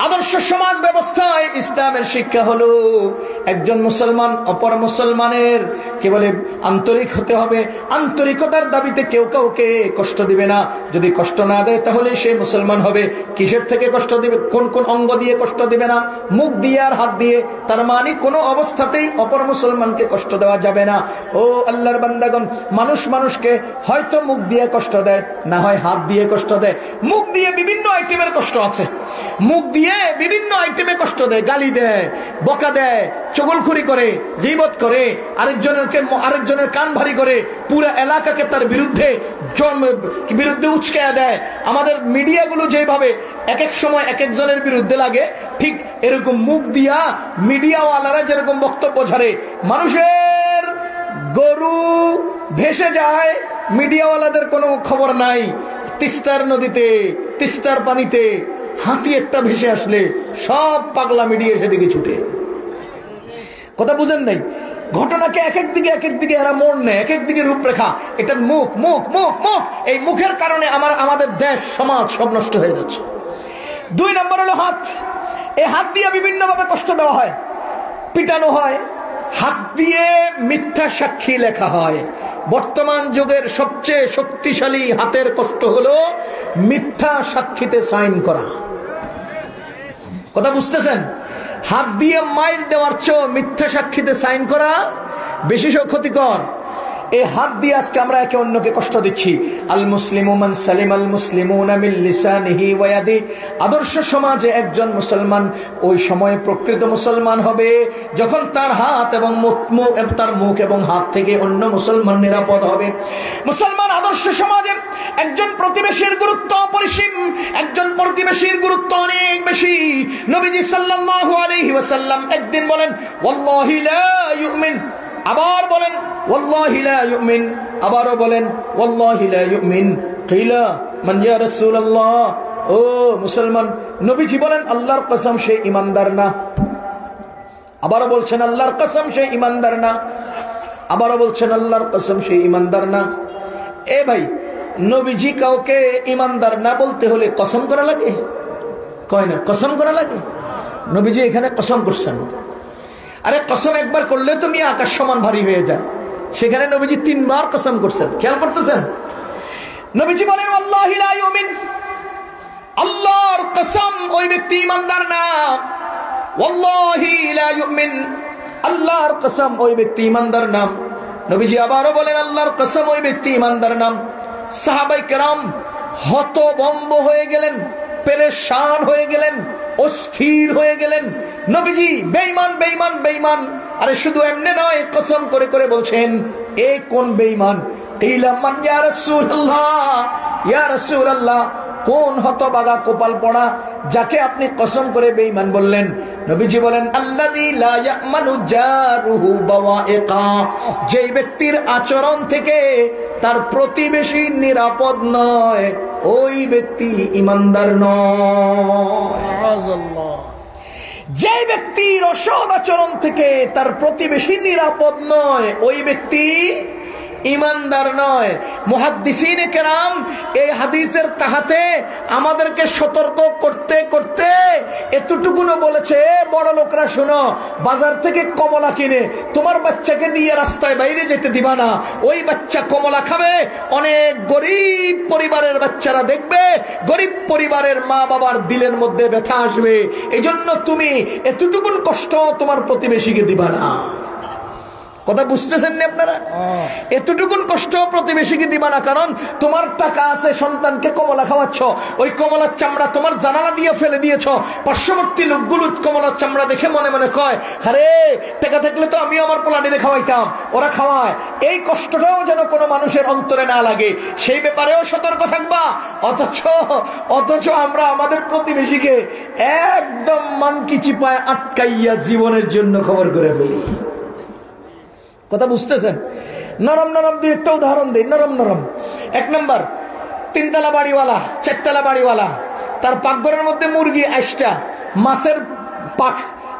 আদর্শ সমাজ ব্যবস্থায় ইসলামের শিক্ষা হলো একজন মুসলমান অপর মুসলমানের কে বলে আন্তরিক হতে হবে। আন্তরিকতার দাবিতে কেউ কাউকে কষ্ট দিবে না। যদি কষ্ট না দেয় তাহলে সে মুসলমান হবে। কিসের থেকে কষ্ট দিবে? কোন কোন অঙ্গ দিয়ে কষ্ট দিবে না? মুখ দিয়ে আর হাত দিয়ে। তার মানে কোনো অবস্থাতেই অপর মুসলমানকে কষ্ট দেওয়া যাবে না। ও আল্লাহর বান্দাগণ, মানুষ মানুষকে হয়তো মুখ দিয়ে কষ্ট দেয়, না হয় হাত দিয়ে কষ্ট দেয়। মুখ দিয়ে বিভিন্ন আইটেমের কষ্ট আছে, মুখ দিয়ে বিভিন্ন আইটেমে কষ্ট দেয়, গালি দেয়, বকা দেয়, চগলখুরি করে, গীবত করে, আরেকজনের কান ভারী করে, পুরো এলাকাকে তার বিরুদ্ধে উচকে দেয়। আমাদের মিডিয়াগুলো যেভাবে এক এক সময় এক একজনের বিরুদ্ধে লাগে, ঠিক এরকম মুখ দিয়া মিডিয়াওয়ালারা যেরকম বক্তব্য ঝাড়ে। মানুষের গরু ভেসে যায়, মিডিয়াওয়ালাদের কোনো খবর নাই। তিস্তার নদীতে, তিস্তার পানিতে হাতি একটা ভেসে আসলে সব পাগলা মিডিয়া সেদিকে ছুটে। কথা বুঝেন নাই? ঘটনাকে এক একদিকে এরা মোড় নেয়, এক একদিকে রূপরেখা। এটা মুখ মুখ মুখ মুখ। এই মুখের কারণে আমাদের দেশ সমাজ সব নষ্ট হয়ে যাচ্ছে। 2 নম্বর হলো হাত। এই হাত দিয়ে বিভিন্ন ভাবে কষ্ট দেওয়া হয়, পিটানো হয়। হাত দিয়ে মিথ্যা সাক্ষী লেখা হয়। বর্তমান যুগের সবচেয়ে শক্তিশালী হাতের কষ্ট হলো মিথ্যা সাক্ষীতে সাইন করা। কথা বুঝতেছেন? হাত দিয়ে মাইর দেওয়ার চেয়ে মিথ্যা সাক্ষীতে সাইন করা বেশি ক্ষতিকর। এই হাত দিয়ে আজকে আমরা একে অন্যকে কষ্ট দিচ্ছি। আল মুসলিমু মান সালিম আল মুসলিমুনা মিন লিসানিহি ওয়া ইয়াদিহি। আদর্শ সমাজে একজন মুসলমান ওই সময় প্রকৃত মুসলমান হবে যখন তার হাত এবং তার মুখ এবং হাত থেকে অন্য মুসলমান নিরাপদ হবে। মুসলমান আদর্শ সমাজে একজন প্রতিবেশীর গুরুত্ব অপরিসীম, একজন প্রতিবেশীর গুরুত্ব অনেক বেশি। নবীজি সাল্লাল্লাহু আলাইহি ওয়াসাল্লাম একদিন বলেন ওয়াল্লাহি লা ইউমিন, আবার বলেন ওয়াল্লাহি লা ইউমিন, আবারও বলেন ওয়াল্লাহি লা ইউমিন। কিলা মান ইয়া রাসূলুল্লাহ, ও মুসলমান। নবীজি বলেন আল্লাহর কসম সে ঈমানদার না। আবারও বলছেন আল্লাহর কসম সে ঈমানদার না। আবারও বলছেন আল্লাহর কসম সে ঈমানদার না। এ ভাই, নবীজি কাউকে ঈমানদার না বলতে হলে কসম করা লাগে? কয় না, কসম করা লাগে। নবীজি এখানে কসম করছেন। আরে কসম একবার করলে তুমি আকাশ সমান ভারী হয়ে যায়, সেখানে নবীজি 3 বার কসম করছেন। খেয়াল করতেছেন? নবীজি বলেন ওয়াল্লাহি লা ইউমিন, আল্লাহর কসম ওই ব্যক্তি ঈমানদার না। ওয়াল্লাহি লা ইউমিন, আল্লাহর কসম ওই ব্যক্তি ঈমানদার না। নবীজি আবারও বলেন আল্লাহর কসম ওই ব্যক্তি ঈমানদার না। সাহাবায়ে কেরাম হতভম্ব হয়ে গেলেন, পেরেশান হয়ে গেলেন, অস্থির হয়ে গেলেন। নবীজি বেঈমান বেঈমান বেঈমান। আরে শুধু এমনি নয়, কসম করে করে বলছেন এ কোন বেঈমান? কিলা মান ইয়া রাসূলুল্লাহ, ইয়া রাসূলুল্লাহ, কোন হতভাগা কপাল পড়া যাকে আপনি কসম করে বেঈমান বললেন? নবীজি বলেন আল্লাযী লা ইয়ামানু জারুহু বাওয়াইকা, যেই ব্যক্তির আচরণ থেকে তার প্রতিবেশী নিরাপদ নয়, ওই ব্যক্তি ঈমানদার নয়। যে ব্যক্তির অসৎ আচরণ থেকে তার প্রতিবেশী নিরাপদ নয়, ওই ব্যক্তি ঈমানদার নয়। মুহাদ্দিসিনে কেরাম এই হাদিসের তাহাতে আমাদেরকে সতর্ক করতে করতে এতটুকুনো বলেছে, বড় লোকরা শোনো, বাজার থেকে কমলা কিনে তোমার বাচ্চাকে দিয়ে রাস্তায় বাইরে যেতে দিবা না। ওই বাচ্চা কমলা খাবে, অনেক গরিব পরিবারের বাচ্চারা দেখবে, গরিব পরিবারের মা বাবার দিলের মধ্যে ব্যথা আসবে। এই জন্য তুমি এতটুকুন কষ্ট তোমার প্রতিবেশীকে দিবা না। কথা বুঝতেছেন না আপনারা? এতটুকুন কষ্ট প্রতিবেশীকে দিবা না, কারণ তোমার টাকা আছে, সন্তানকে কমলা খাওয়াচ্ছ, ওই কমলার চামড়া তোমার জানালা দিয়ে ফেলে দিয়েছ, পার্শ্ববর্তী লোকগুলো কমলার চামড়া দেখে মনে মনে কয়, আরে টাকা থাকলে তো আমি আমার পোলাটিরে খাওয়াইতাম, ওরা খাওয়ায়। এই কষ্টটাও যেন কোনো মানুষের অন্তরে না লাগে, সেই ব্যাপারেও সতর্ক থাকবা। অথচ আমরা আমাদের প্রতিবেশীকে একদম মানকি চিপায় আটকাইয়া জীবনের জন্য খবর করে ফেলি। কথা বুঝতেছেন? নরম নরম দুই একটা উদাহরণ দিই, নরম নরম। 1 নম্বর, 3 তলা বাড়িওয়ালা, 4 তলা বাড়িওয়ালা, তার পাকঘরের মধ্যে মুরগি, আইসটা, মাছের পাখ,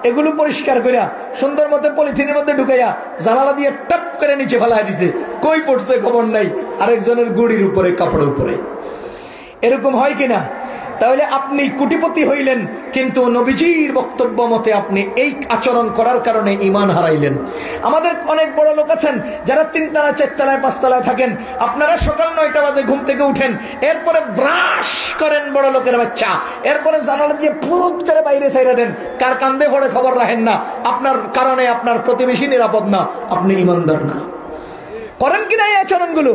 এগুলো পরিষ্কার করিয়া সুন্দর মতো পলিথিনের মধ্যে ঢুকাইয়া জানালা দিয়ে টপ করে নিচে ফেলাই দিছে, কই পড়ছে খবর নাই, আরেকজনের গুড়ির উপরে, কাপড়ের উপরে। এরকম হয় কিনা? তাহলে আপনি কোটিপতি হইলেন, কিন্তু নবীজির বক্তব্য মতে আপনি এই আচরণ করার কারণে ঈমান হারাইলেন। আমাদের অনেক বড় লোক আছেন যারা 3 তলা, 4 তলায়, 5 তলায় থাকেন। আপনারা সকাল 9টা বাজে ঘুম থেকে উঠেন, এরপরে ব্রাশ করেন বড় লোকের বাচ্চা, এরপরে জানালা দিয়ে ফুট করে বাইরে ছাইরা দেন, কার কান্দে পড়ে খবর রাখেন না। আপনার কারণে আপনার প্রতিবেশী নিরাপদ না, আপনি ঈমানদার না। করেন কিনা এই আচরণগুলো?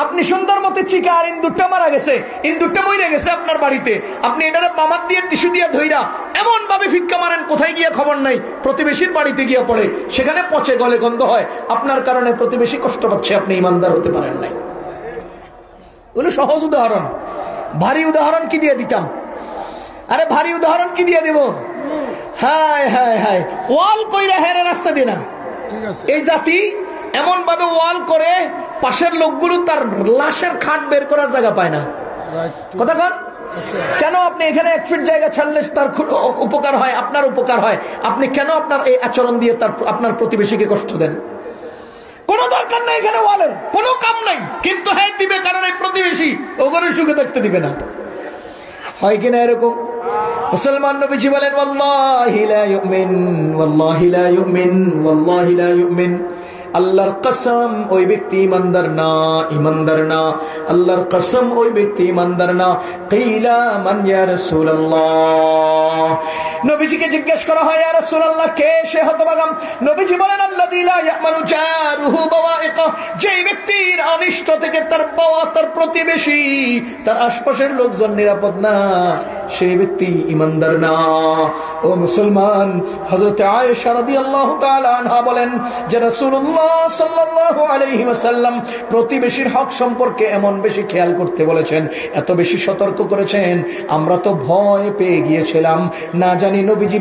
আপনি সুন্দর মতো চিকা, আর ইন্দুরটা মারা গেছে, ইন্দুরটা মরে গেছে আপনার বাড়িতে, আপনি এটারে পামাত দিয়ে টিস্যু দিয়ে ধইরা এমন ভাবে ফিক্কা মারেন, কোথায় গিয়ে খবর নাই, প্রতিবেশীর বাড়িতে গিয়ে পড়ে, সেখানে পচে গলে গন্ধ হয়, আপনার কারণে প্রতিবেশী কষ্ট পাচ্ছে, আপনি ঈমানদার হতে পারেন নাই। এগুলো সহজ উদাহরণ। ভারী উদাহরণ কি দিয়ে দিতাম? আরে ভারী উদাহরণ কি দিয়ে দেব? হায় হায় হায়, ওয়াল কইরা হেরে রাস্তা দিয়ে না। এই জাতি এমন ভাবে ওয়াল করে, পাশের লোকগুলো তার লাশের খাট বের করার জায়গা পায় না। কথা কন কেন? আপনি এখানে 1 ফিট জায়গা ছাড়লে তার উপকার হয়, আপনার উপকার হয়, আপনি কেন আপনার এই আচরণ দিয়ে আপনার প্রতিবেশীকে কষ্ট দেন? কোনো দরকার নাই এখানে ওয়ালের, কোনো কাম নাই, কিন্তু হ্যাঁ দিবে, কারণ এই প্রতিবেশী ওখানে সুখে থাকতে দিবে না। হয় কিনা এরকম? মুসলমান নবীজি বলেন, ওয়াল্লাহি লা ইউমিন, ওয়াল্লাহি লা ইউমিন, ওয়াল্লাহি লা ইউমিন, আল্লাহর কসম ওই ব্যক্তি ইমানদার না, ইমানদার না, আল্লাহর কসম ওই ব্যক্তি ইমানদার না। কিলা মান ইয়া রাসূলুল্লাহ, নবীজিকে জিজ্ঞেস করা হয়, ইয়া রাসূলুল্লাহ কে সে হতভাগা? নবীজি বলেন, আল্লাযী লা ইয়ামানু জারুহু বাওয়াইকা, যে ব্যক্তির অনিষ্ট থেকে তার বাবা, তার প্রতিবেশী, তার আশপাশের লোকজন নিরাপদ না, সেই ব্যক্তি ইমানদার না। ও মুসলমান, হযরত আয়েশা রাদিয়াল্লাহু তাআলা আনহা বলেন যে রাসূলুল্লাহ সাল্লাল্লাহু আলাইহি ওয়াসাল্লাম প্রতিবেশীর হক সম্পর্কে এমন বেশি খেয়াল করতে বলেছেন, এত বেশি সতর্ক করেছেন, আমরা তো ভয় পেয়ে গিয়েছিলাম, না জানি নবীজি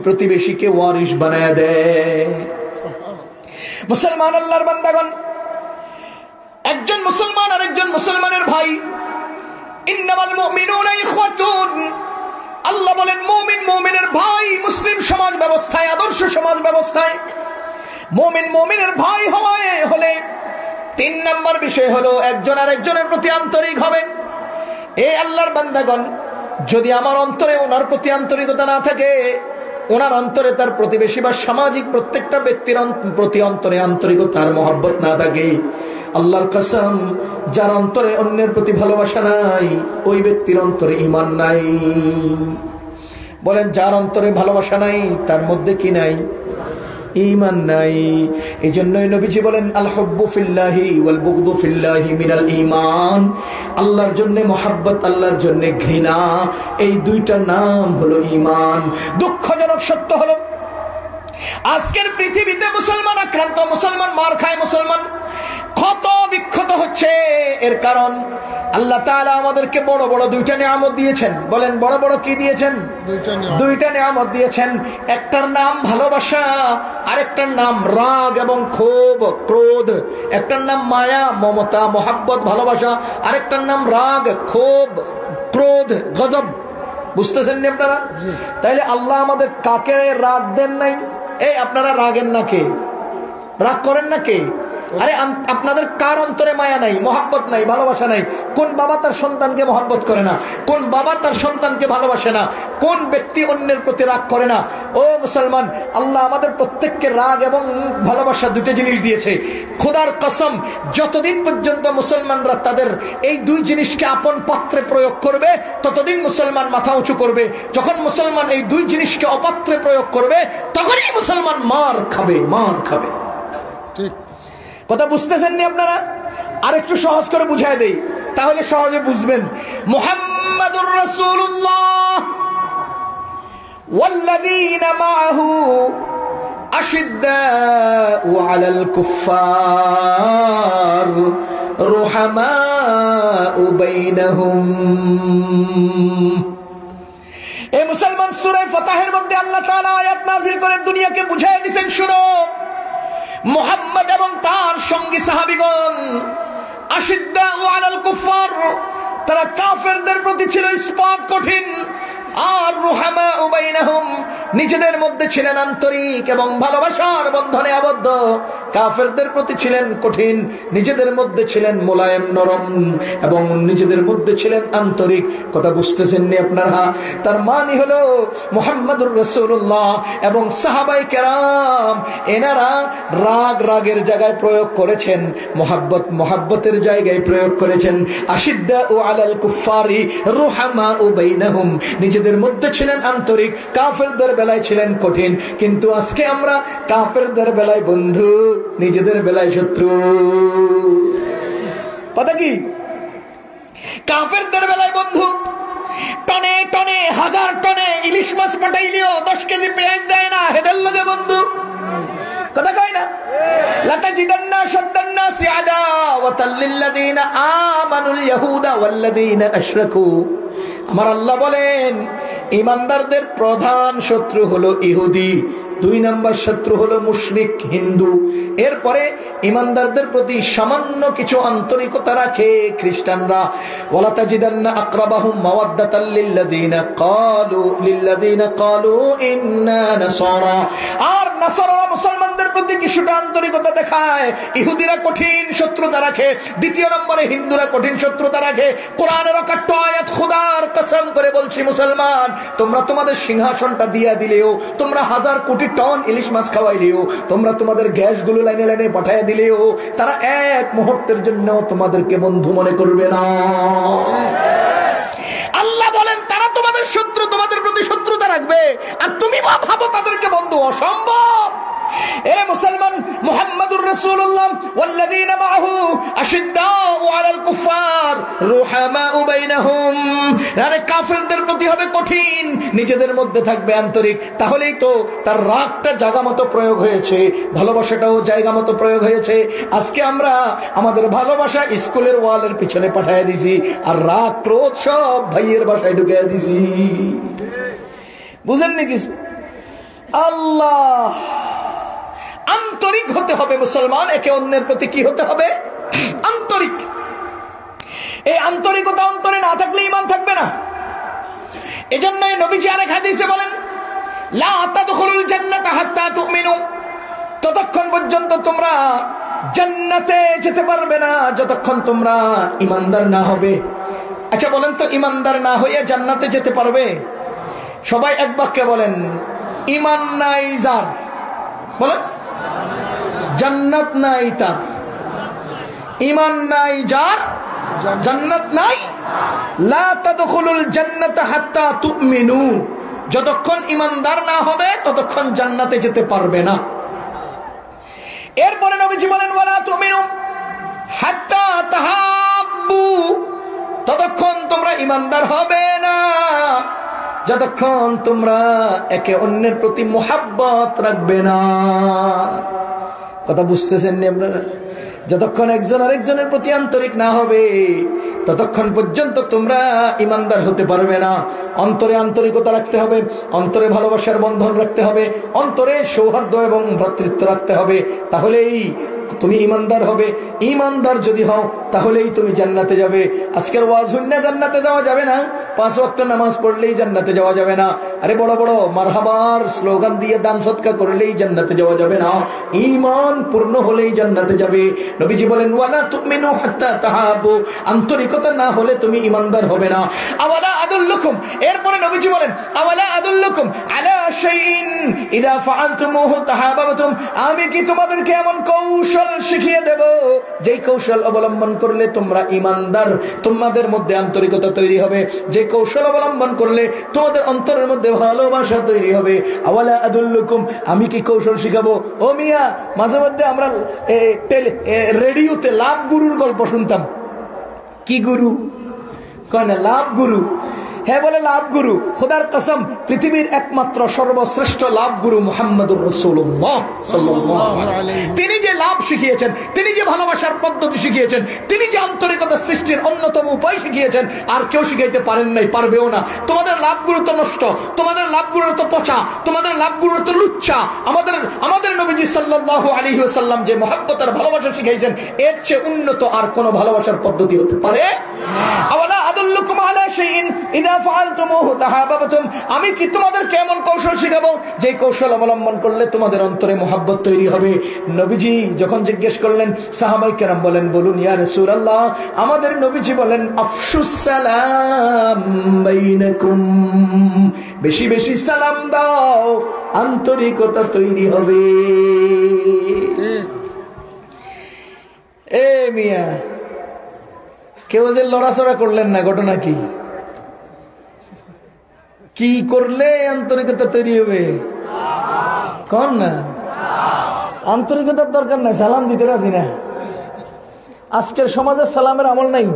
প্রতিবেশীকে ওয়ারিশ বানায় দেয়। মুসলমান আল্লাহর বান্দাগণ, একজন মুসলমান আর একজন মুসলমানের ভাই। ইন্নামাল মুমিনুনা ইখওয়াতুন, আল্লাহ বলেন মুমিন মুমিনের ভাই। মুসলিম সমাজ ব্যবস্থায়, আদর্শ সমাজ ব্যবস্থায় মুমিন মুমিনের ভাই হলে 3 নম্বর বিষয় হলো একজন আর একজনের প্রতি আন্তরিক হবে। এই আল্লাহর বান্দাগণ, যদি আমার অন্তরে ওনার প্রতি আন্তরিকতা না থাকে, ওনার অন্তরে তার প্রতিবেশী বা সামাজিক প্রত্যেকটা ব্যক্তির প্রতি অন্তরে আন্তরিকতার মহব্বত না থাকে, আল্লাহর কসম, যার অন্তরে অন্যের প্রতি ভালোবাসা নাই, ওই ব্যক্তির অন্তরে ঈমান নাই। বলেন, যার অন্তরে ভালোবাসা নাই তার মধ্যে কি নাই? ঈমান নাই। এই জন্যই নবীজি বলেন, আল হুব্বু ফিল্লাহি ওয়াল বুগদু ফিল্লাহি মিনাল ঈমান, আল্লাহর জন্য মহব্বত, আল্লাহর জন্য ঘৃণা, এই 2টা নাম হলো ঈমান। দুঃখজনক সত্য হলো আজকের পৃথিবীতে মুসলমান আক্রান্ত, মুসলমান মার খায়, মুসলমান ক্ষত বিক্ষত হচ্ছে। এর কারণ আল্লাহ তাআলা আমাদেরকে বড় বড় 2টা নিয়ামত দিয়েছেন। বলেন, বড় বড় কি দিয়েছেন? 2টা নিয়ামত দিয়েছেন। একটার নাম ভালোবাসা, আরেকটার নাম রাগ এবং ক্ষোভ, ক্রোধ। একটার নাম মায়া, মমতা, মহাব্বত, ভালোবাসা, আরেকটার নাম রাগ, ক্ষোভ, ক্রোধ, গজব। বুঝতেছেন না আপনারা? তাইলে আল্লাহ আমাদের কাকে রাগ দেন নাই? এই আপনারা রাগেন না কে? রাগ করেন না কে? আরে আপনাদের কার অন্তরে মায়া নাই, মহব্বত নাই, ভালোবাসা নাই? কোন বাবা তার সন্তানকে মহব্বত করে না? কোন বাবা তার সন্তানকে ভালোবাসে না? কোন ব্যক্তি অন্যের প্রতি রাগ করে না? ও মুসলমান, আল্লাহ আমাদের প্রত্যেককে রাগ এবং ভালোবাসা 2টা জিনিস দিয়েছে। খোদার কসম, যতদিন পর্যন্ত মুসলমানরা তাদের এই 2 জিনিসকে আপন পাত্রে প্রয়োগ করবে, ততদিন মুসলমান মাথা উঁচু করবে। যখন মুসলমান এই 2 জিনিসকে অপাত্রে প্রয়োগ করবে, তখনই মুসলমান মার খাবে, মার খাবে। ঠিক কথা বুঝতেছেন নি আপনারা? আরেকটু সহজ করে বুঝায় দেই, তাহলে সহজে বুঝবেন। মুহাম্মাদুর রাসূলুল্লাহ ওয়াল্লাযীনা মাআহু আশিদ্দাউ আলাল কুফফার রুহামাউ বাইনাহুম। এই মুসলমান সূরা ফাতহের মধ্যে আল্লাহ তাআলা আয়াত নাযিল করে দুনিয়াকে বুঝায় দিবেন, শুনো, মুহাম্মদ এবং তার সঙ্গী সাহাবীগণ আশিদ্দাউ আলাল কুফফার, তারা কাফেরদের প্রতি ছিল ইস্পাত কঠিন, আর রুহামাউ বাইনাহুম, নিজেদের মধ্যে ছিলেন আন্তরিক এবং ভালোবাসার বন্ধনে আবদ্ধ। কাফেরদের প্রতি ছিলেন কঠিন, নিজেদের মধ্যে ছিলেন মোলায়েম নরম এবং নিজেদের মধ্যে ছিলেন আন্তরিক। কথা বুঝতেছেন নি আপনারা? তার মানে হলো মুহাম্মাদুর রাসূলুল্লাহ এবং সাহাবায়ে কেরাম এনারা রাগ রাগের জায়গায় প্রয়োগ করেছেন, মহব্বত মহব্বতের জায়গায় প্রয়োগ করেছেন। আশিদ্দাউ আলাল কুফফারি রুহামাউ বাইনাহুম, নিজেদের মধ্যে ছিলেন আন্তরিক, কাফেরদের বেলায় ছিলেন কঠিন। কিন্তু আজকে আমরা কাফেরদের বেলায় বন্ধু, নিজেদের বেলায় শত্রু। কথা কি? কাফেরদের বেলায় বন্ধু, টনে টনে হাজার টনে ইলিশ মাছ পাঠাইলেও 10 কেজি পেঁয়াজ দেয় না, হেদের লগে বন্ধু। কথা কয় না? লাতাজিদান্না শাদ্দান্নাসি আদাওয়াতাল লিল্লাযীনা আমানুল ইয়াহুদা ওয়াল্লাযীনা আশরাকু। আমার আল্লাহ বলেন, ঈমানদারদের প্রধান শত্রু হলো ইহুদি, 2 নম্বর শত্রু হলো মুশরিক হিন্দু। এরপরে ঈমানদারদের প্রতি সামান্য কিছু আন্তরিকতা রাখে খ্রিস্টানরা। ওয়ালা তাজিদান্না আকরাবাহুম মাওয়াদ্দাতাল লিল্লাযীনা ক্বালু ইন্না নাসারা। আর নাসারারা মুসলমানদের প্রতি কিছুটা আন্তরিকতা দেখায়। ইহুদিরা কঠিন শত্রুতা রাখে, 2 নম্বরে হিন্দুরা কঠিন শত্রুতা রাখে। কোরআনের অকাট্য আয়াত, খোদার কসম করে বলছি মুসলমান, তোমরা তোমাদের সিংহাসনটা দিয়া দিলেও, তোমরা 1000 কোটি টন ইলিশ মাছ খাওয়াইলেও, তোমরা তোমাদের গ্যাসগুলো লাইনে লাইনে পাঠাইয়া দিলেও, তারা এক মুহূর্তের জন্য তোমাদেরকে বন্ধু মনে করবে না। আল্লাহ বলেন তারা তোমাদের শত্রু, তোমাদের প্রতি শত্রুতা রাখবে, আর তুমি ভাবো তাদেরকে বন্ধু। অসম্ভব। এ মুসলমান, মুহাম্মাদুর রাসূলুল্লাহ ওয়াল্লাযীনা মাআহু আশিদ্দাউ আলাল কুফফার রুহামাউ বাইনাহুম, আরে কাফেরদের প্রতি হবে কঠিন, নিজেদের মধ্যে থাকবে আন্তরিক। তাহলেই তো তার রাগটা জায়গা মতো প্রয়োগ হয়েছে, ভালোবাসাটাও জায়গা মতো প্রয়োগ হয়েছে। আজকে আমরা আমাদের ভালোবাসা স্কুলের ওয়ালের পিছনে পাঠিয়ে দিছি, আর রাগ ক্রোধ সব ভাইয়ের বাসায় ঢুকিয়ে দিছি। বুঝেননি কিছু? আল্লাহ, আন্তরিক হতে হবে মুসলমান, একে অন্যের প্রতি কি হতে হবে? আন্তরিক। এই আন্তরিকতা অন্তরে না থাকলে ঈমান থাকবে না। এজন্যই নবীজি আরেক হাদিসে বলেন, লা তাদখুলুল জান্নাতা হাত্তা তুমিনু, ততক্ষণ পর্যন্ত তোমরা জান্নাতে যেতে পারবে না যতক্ষণ তোমরা ঈমানদার না হবে। আচ্ছা বলেন তো, ঈমানদার না হয়ে জান্নাতে যেতে পারবে? সবাই এক বাক্যে বলেন, ঈমান নাই যার, বলেন জান্নাত নাই তার। ঈমান নাই যার, জান্নাত নাই। লা তাদখুলুল জান্নাতা হাত্তা তুমিনু, যতক্ষণ ঈমানদার না হবে ততক্ষণ জান্নাতে যেতে পারবে না। এরপরে নবীজি বলেন, ওয়ালা তুমিনু হাত্তা তাহাব্বু, ততক্ষণ তোমরা ঈমানদার হবে না যতক্ষণ তোমরা একে অন্যের প্রতি মুহাব্বত রাখবে না। কথা বুঝতেছেন নি আপনারা? যতক্ষণ একজন আরেকজনের প্রতি আন্তরিক না হবে ততক্ষণ পর্যন্ত তোমরা ঈমানদার হতে পারবে না। অন্তরে আন্তরিকতা রাখতে হবে, অন্তরে ভালোবাসার বন্ধন রাখতে হবে, অন্তরে সৌহার্দ্য এবং ভ্রাতৃত্ব রাখতে হবে, তাহলেই তুমি ঈমানদার হবে। ঈমানদার যদি হও তাহলেই তুমি জান্নাতে যাবে। আজকের ওয়াজ হইনা জান্নাতে যাওয়া যাবে না, 5 ওয়াক্ত নামাজ পড়লেই জান্নাতে যাওয়া যাবে না, আরে বড় বড় মারহাবার স্লোগান দিয়ে দান সদকা করলেই জান্নাতে যাওয়া যাবে না। ঈমান পূর্ণ হলেই জান্নাতে যাবে। নবীজি বলেন, ওয়ালা তুমিনু হাত্তা তাহাবু, আন্তরিকতা না হলে তুমি ঈমানদার হবে না। আওয়ালা আদুল্লুকুম, এরপরে নবীজি বলেন, আওয়ালা আদুল্লুকুম আলা শাইইন ইযা ফাআলতুমুহু তাহাবাবতুম, আমি কি তোমাদেরকে এমন কৌশল কৌশল শিখিয়ে দেব, যেই কৌশল অবলম্বন করলে তোমরা ইমানদার, তোমাদের মধ্যে আন্তরিকতা তৈরি হবে, যে কৌশল অবলম্বন করলে তোমাদের অন্তরের মধ্যে ভালোবাসা তৈরি হবে। আওয়ালা আদুল্লুকুম, আমি কি কৌশল শিখাবো? ও মিয়া, মাঝে মধ্যে আমরা রেডিওতে লাভ গুরুর গল্প শুনতাম। কি গুরু কয় না, লাভ গুরু। হ্যাঁ বলে লাভ গুরু, খোদার কসম পৃথিবীর একমাত্র সর্বশ্রেষ্ঠ লাভ গুরু মুহাম্মদুর রাসূলুল্লাহ সাল্লাল্লাহু আলাইহি। তিনি যে লাভ শিখিয়েছেন, তিনি যে ভালোবাসার পদ্ধতি শিখিয়েছেন, তিনি যে আন্তরিকতা সৃষ্টির অন্যতম উপায় শিখিয়েছেন, আর কেউ শিখাইতে পারেন নাই, পারবেও না। তোমাদের লাভ গুরু তো নষ্ট, তোমাদের লাভ গুরু তো পচা, তোমাদের লাভ গুরু তো লুচ্চা। আমাদের নবীজি সাল্লাল্লাহু আলাইহি ওয়াসাল্লাম যে মহব্বত আর ভালোবাসা শিখাইছেন, এর চেয়ে উন্নত আর কোন ভালোবাসার পদ্ধতি হতে পারে না। আওয়ালা আদুল্লুকুম আলা শাইইন ইদা ফাআলতুমুহু তাহাব্বাতুম, আমি কি তোমাদের কেমন কৌশল শিখাবো, যে কৌশল অবলম্বন করলে তোমাদের অন্তরে মহব্বত তৈরি হবে। নবীজি যখন জিজ্ঞেস করলেন, সাহাবায়ে কেরাম বলেন, বলুন ইয়া রাসূলুল্লাহ। আমাদের নবীজি বলেন, আফশুস সালাম বাইনাকুম, বেশি বেশি সালাম দাও, আন্তরিকতা তৈরি হবে। এ মিয়া, কেউ যে লড়াচড়া করলেন না, ঘটনা কি? কি করলে আন্তরিকতা তৈরি হবে? কোন না, আন্তরিকতার দরকার নাই, সালাম দিতে রাজি না। আজকের সমাজে সালামের আমল নাই।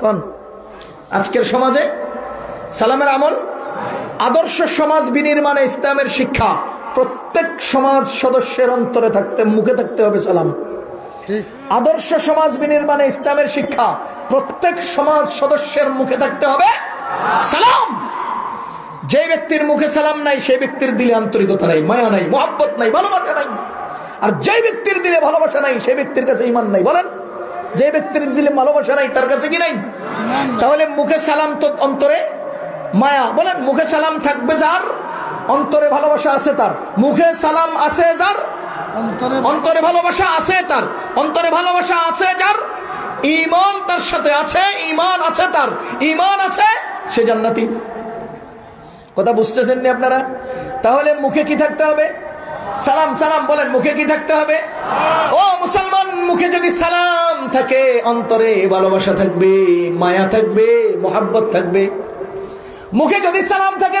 কোন আজকের সমাজে সালামের আমল? আদর্শ সমাজ বিনির্মাণে ইসলামের শিক্ষা প্রত্যেক সমাজ সদস্যের অন্তরে থাকতে, মুখে থাকতে হবে সালাম। আদর্শ সমাজ বিনির্মাণে ইসলামের শিক্ষা প্রত্যেক সমাজ সদস্যের মুখে থাকতে হবে সালাম। যে ব্যক্তির মুখে সালাম নাই, সেই ব্যক্তির দিলে আন্তরিকতা নাই, মায়া নাই, মহব্বত নাই, ভালোবাসা নাই। আর যে ব্যক্তির দিলে ভালোবাসা নাই, সেই ব্যক্তির কাছে ঈমান নাই। বলেন, যে ব্যক্তির দিলে ভালোবাসা নাই, তার কাছে কি নাই? তাহলে মুখে সালাম তো অন্তরে মায়া। বলেন, মুখে সালাম থাকবে যার, অন্তরে ভালোবাসা আছে তার। মুখে সালাম আছে যার, অন্তরে ভালোবাসা আছে তার। অন্তরে ভালোবাসা আছে যার, ঈমান তার সাথে আছে, ঈমান আছে তার, ঈমান আছে, সে জান্নাতি। কথা বুঝতেছেন না আপনারা? তাহলে মুখে কি থাকতে হবে? সালাম। সালাম বলেন, মুখে কি থাকতে হবে? ও মুসলমান, মুখে যদি সালাম থাকে, অন্তরে ভালোবাসা থাকবে, মায়া থাকবে, মহব্বত থাকবে। মুখে যদি সালাম থাকে,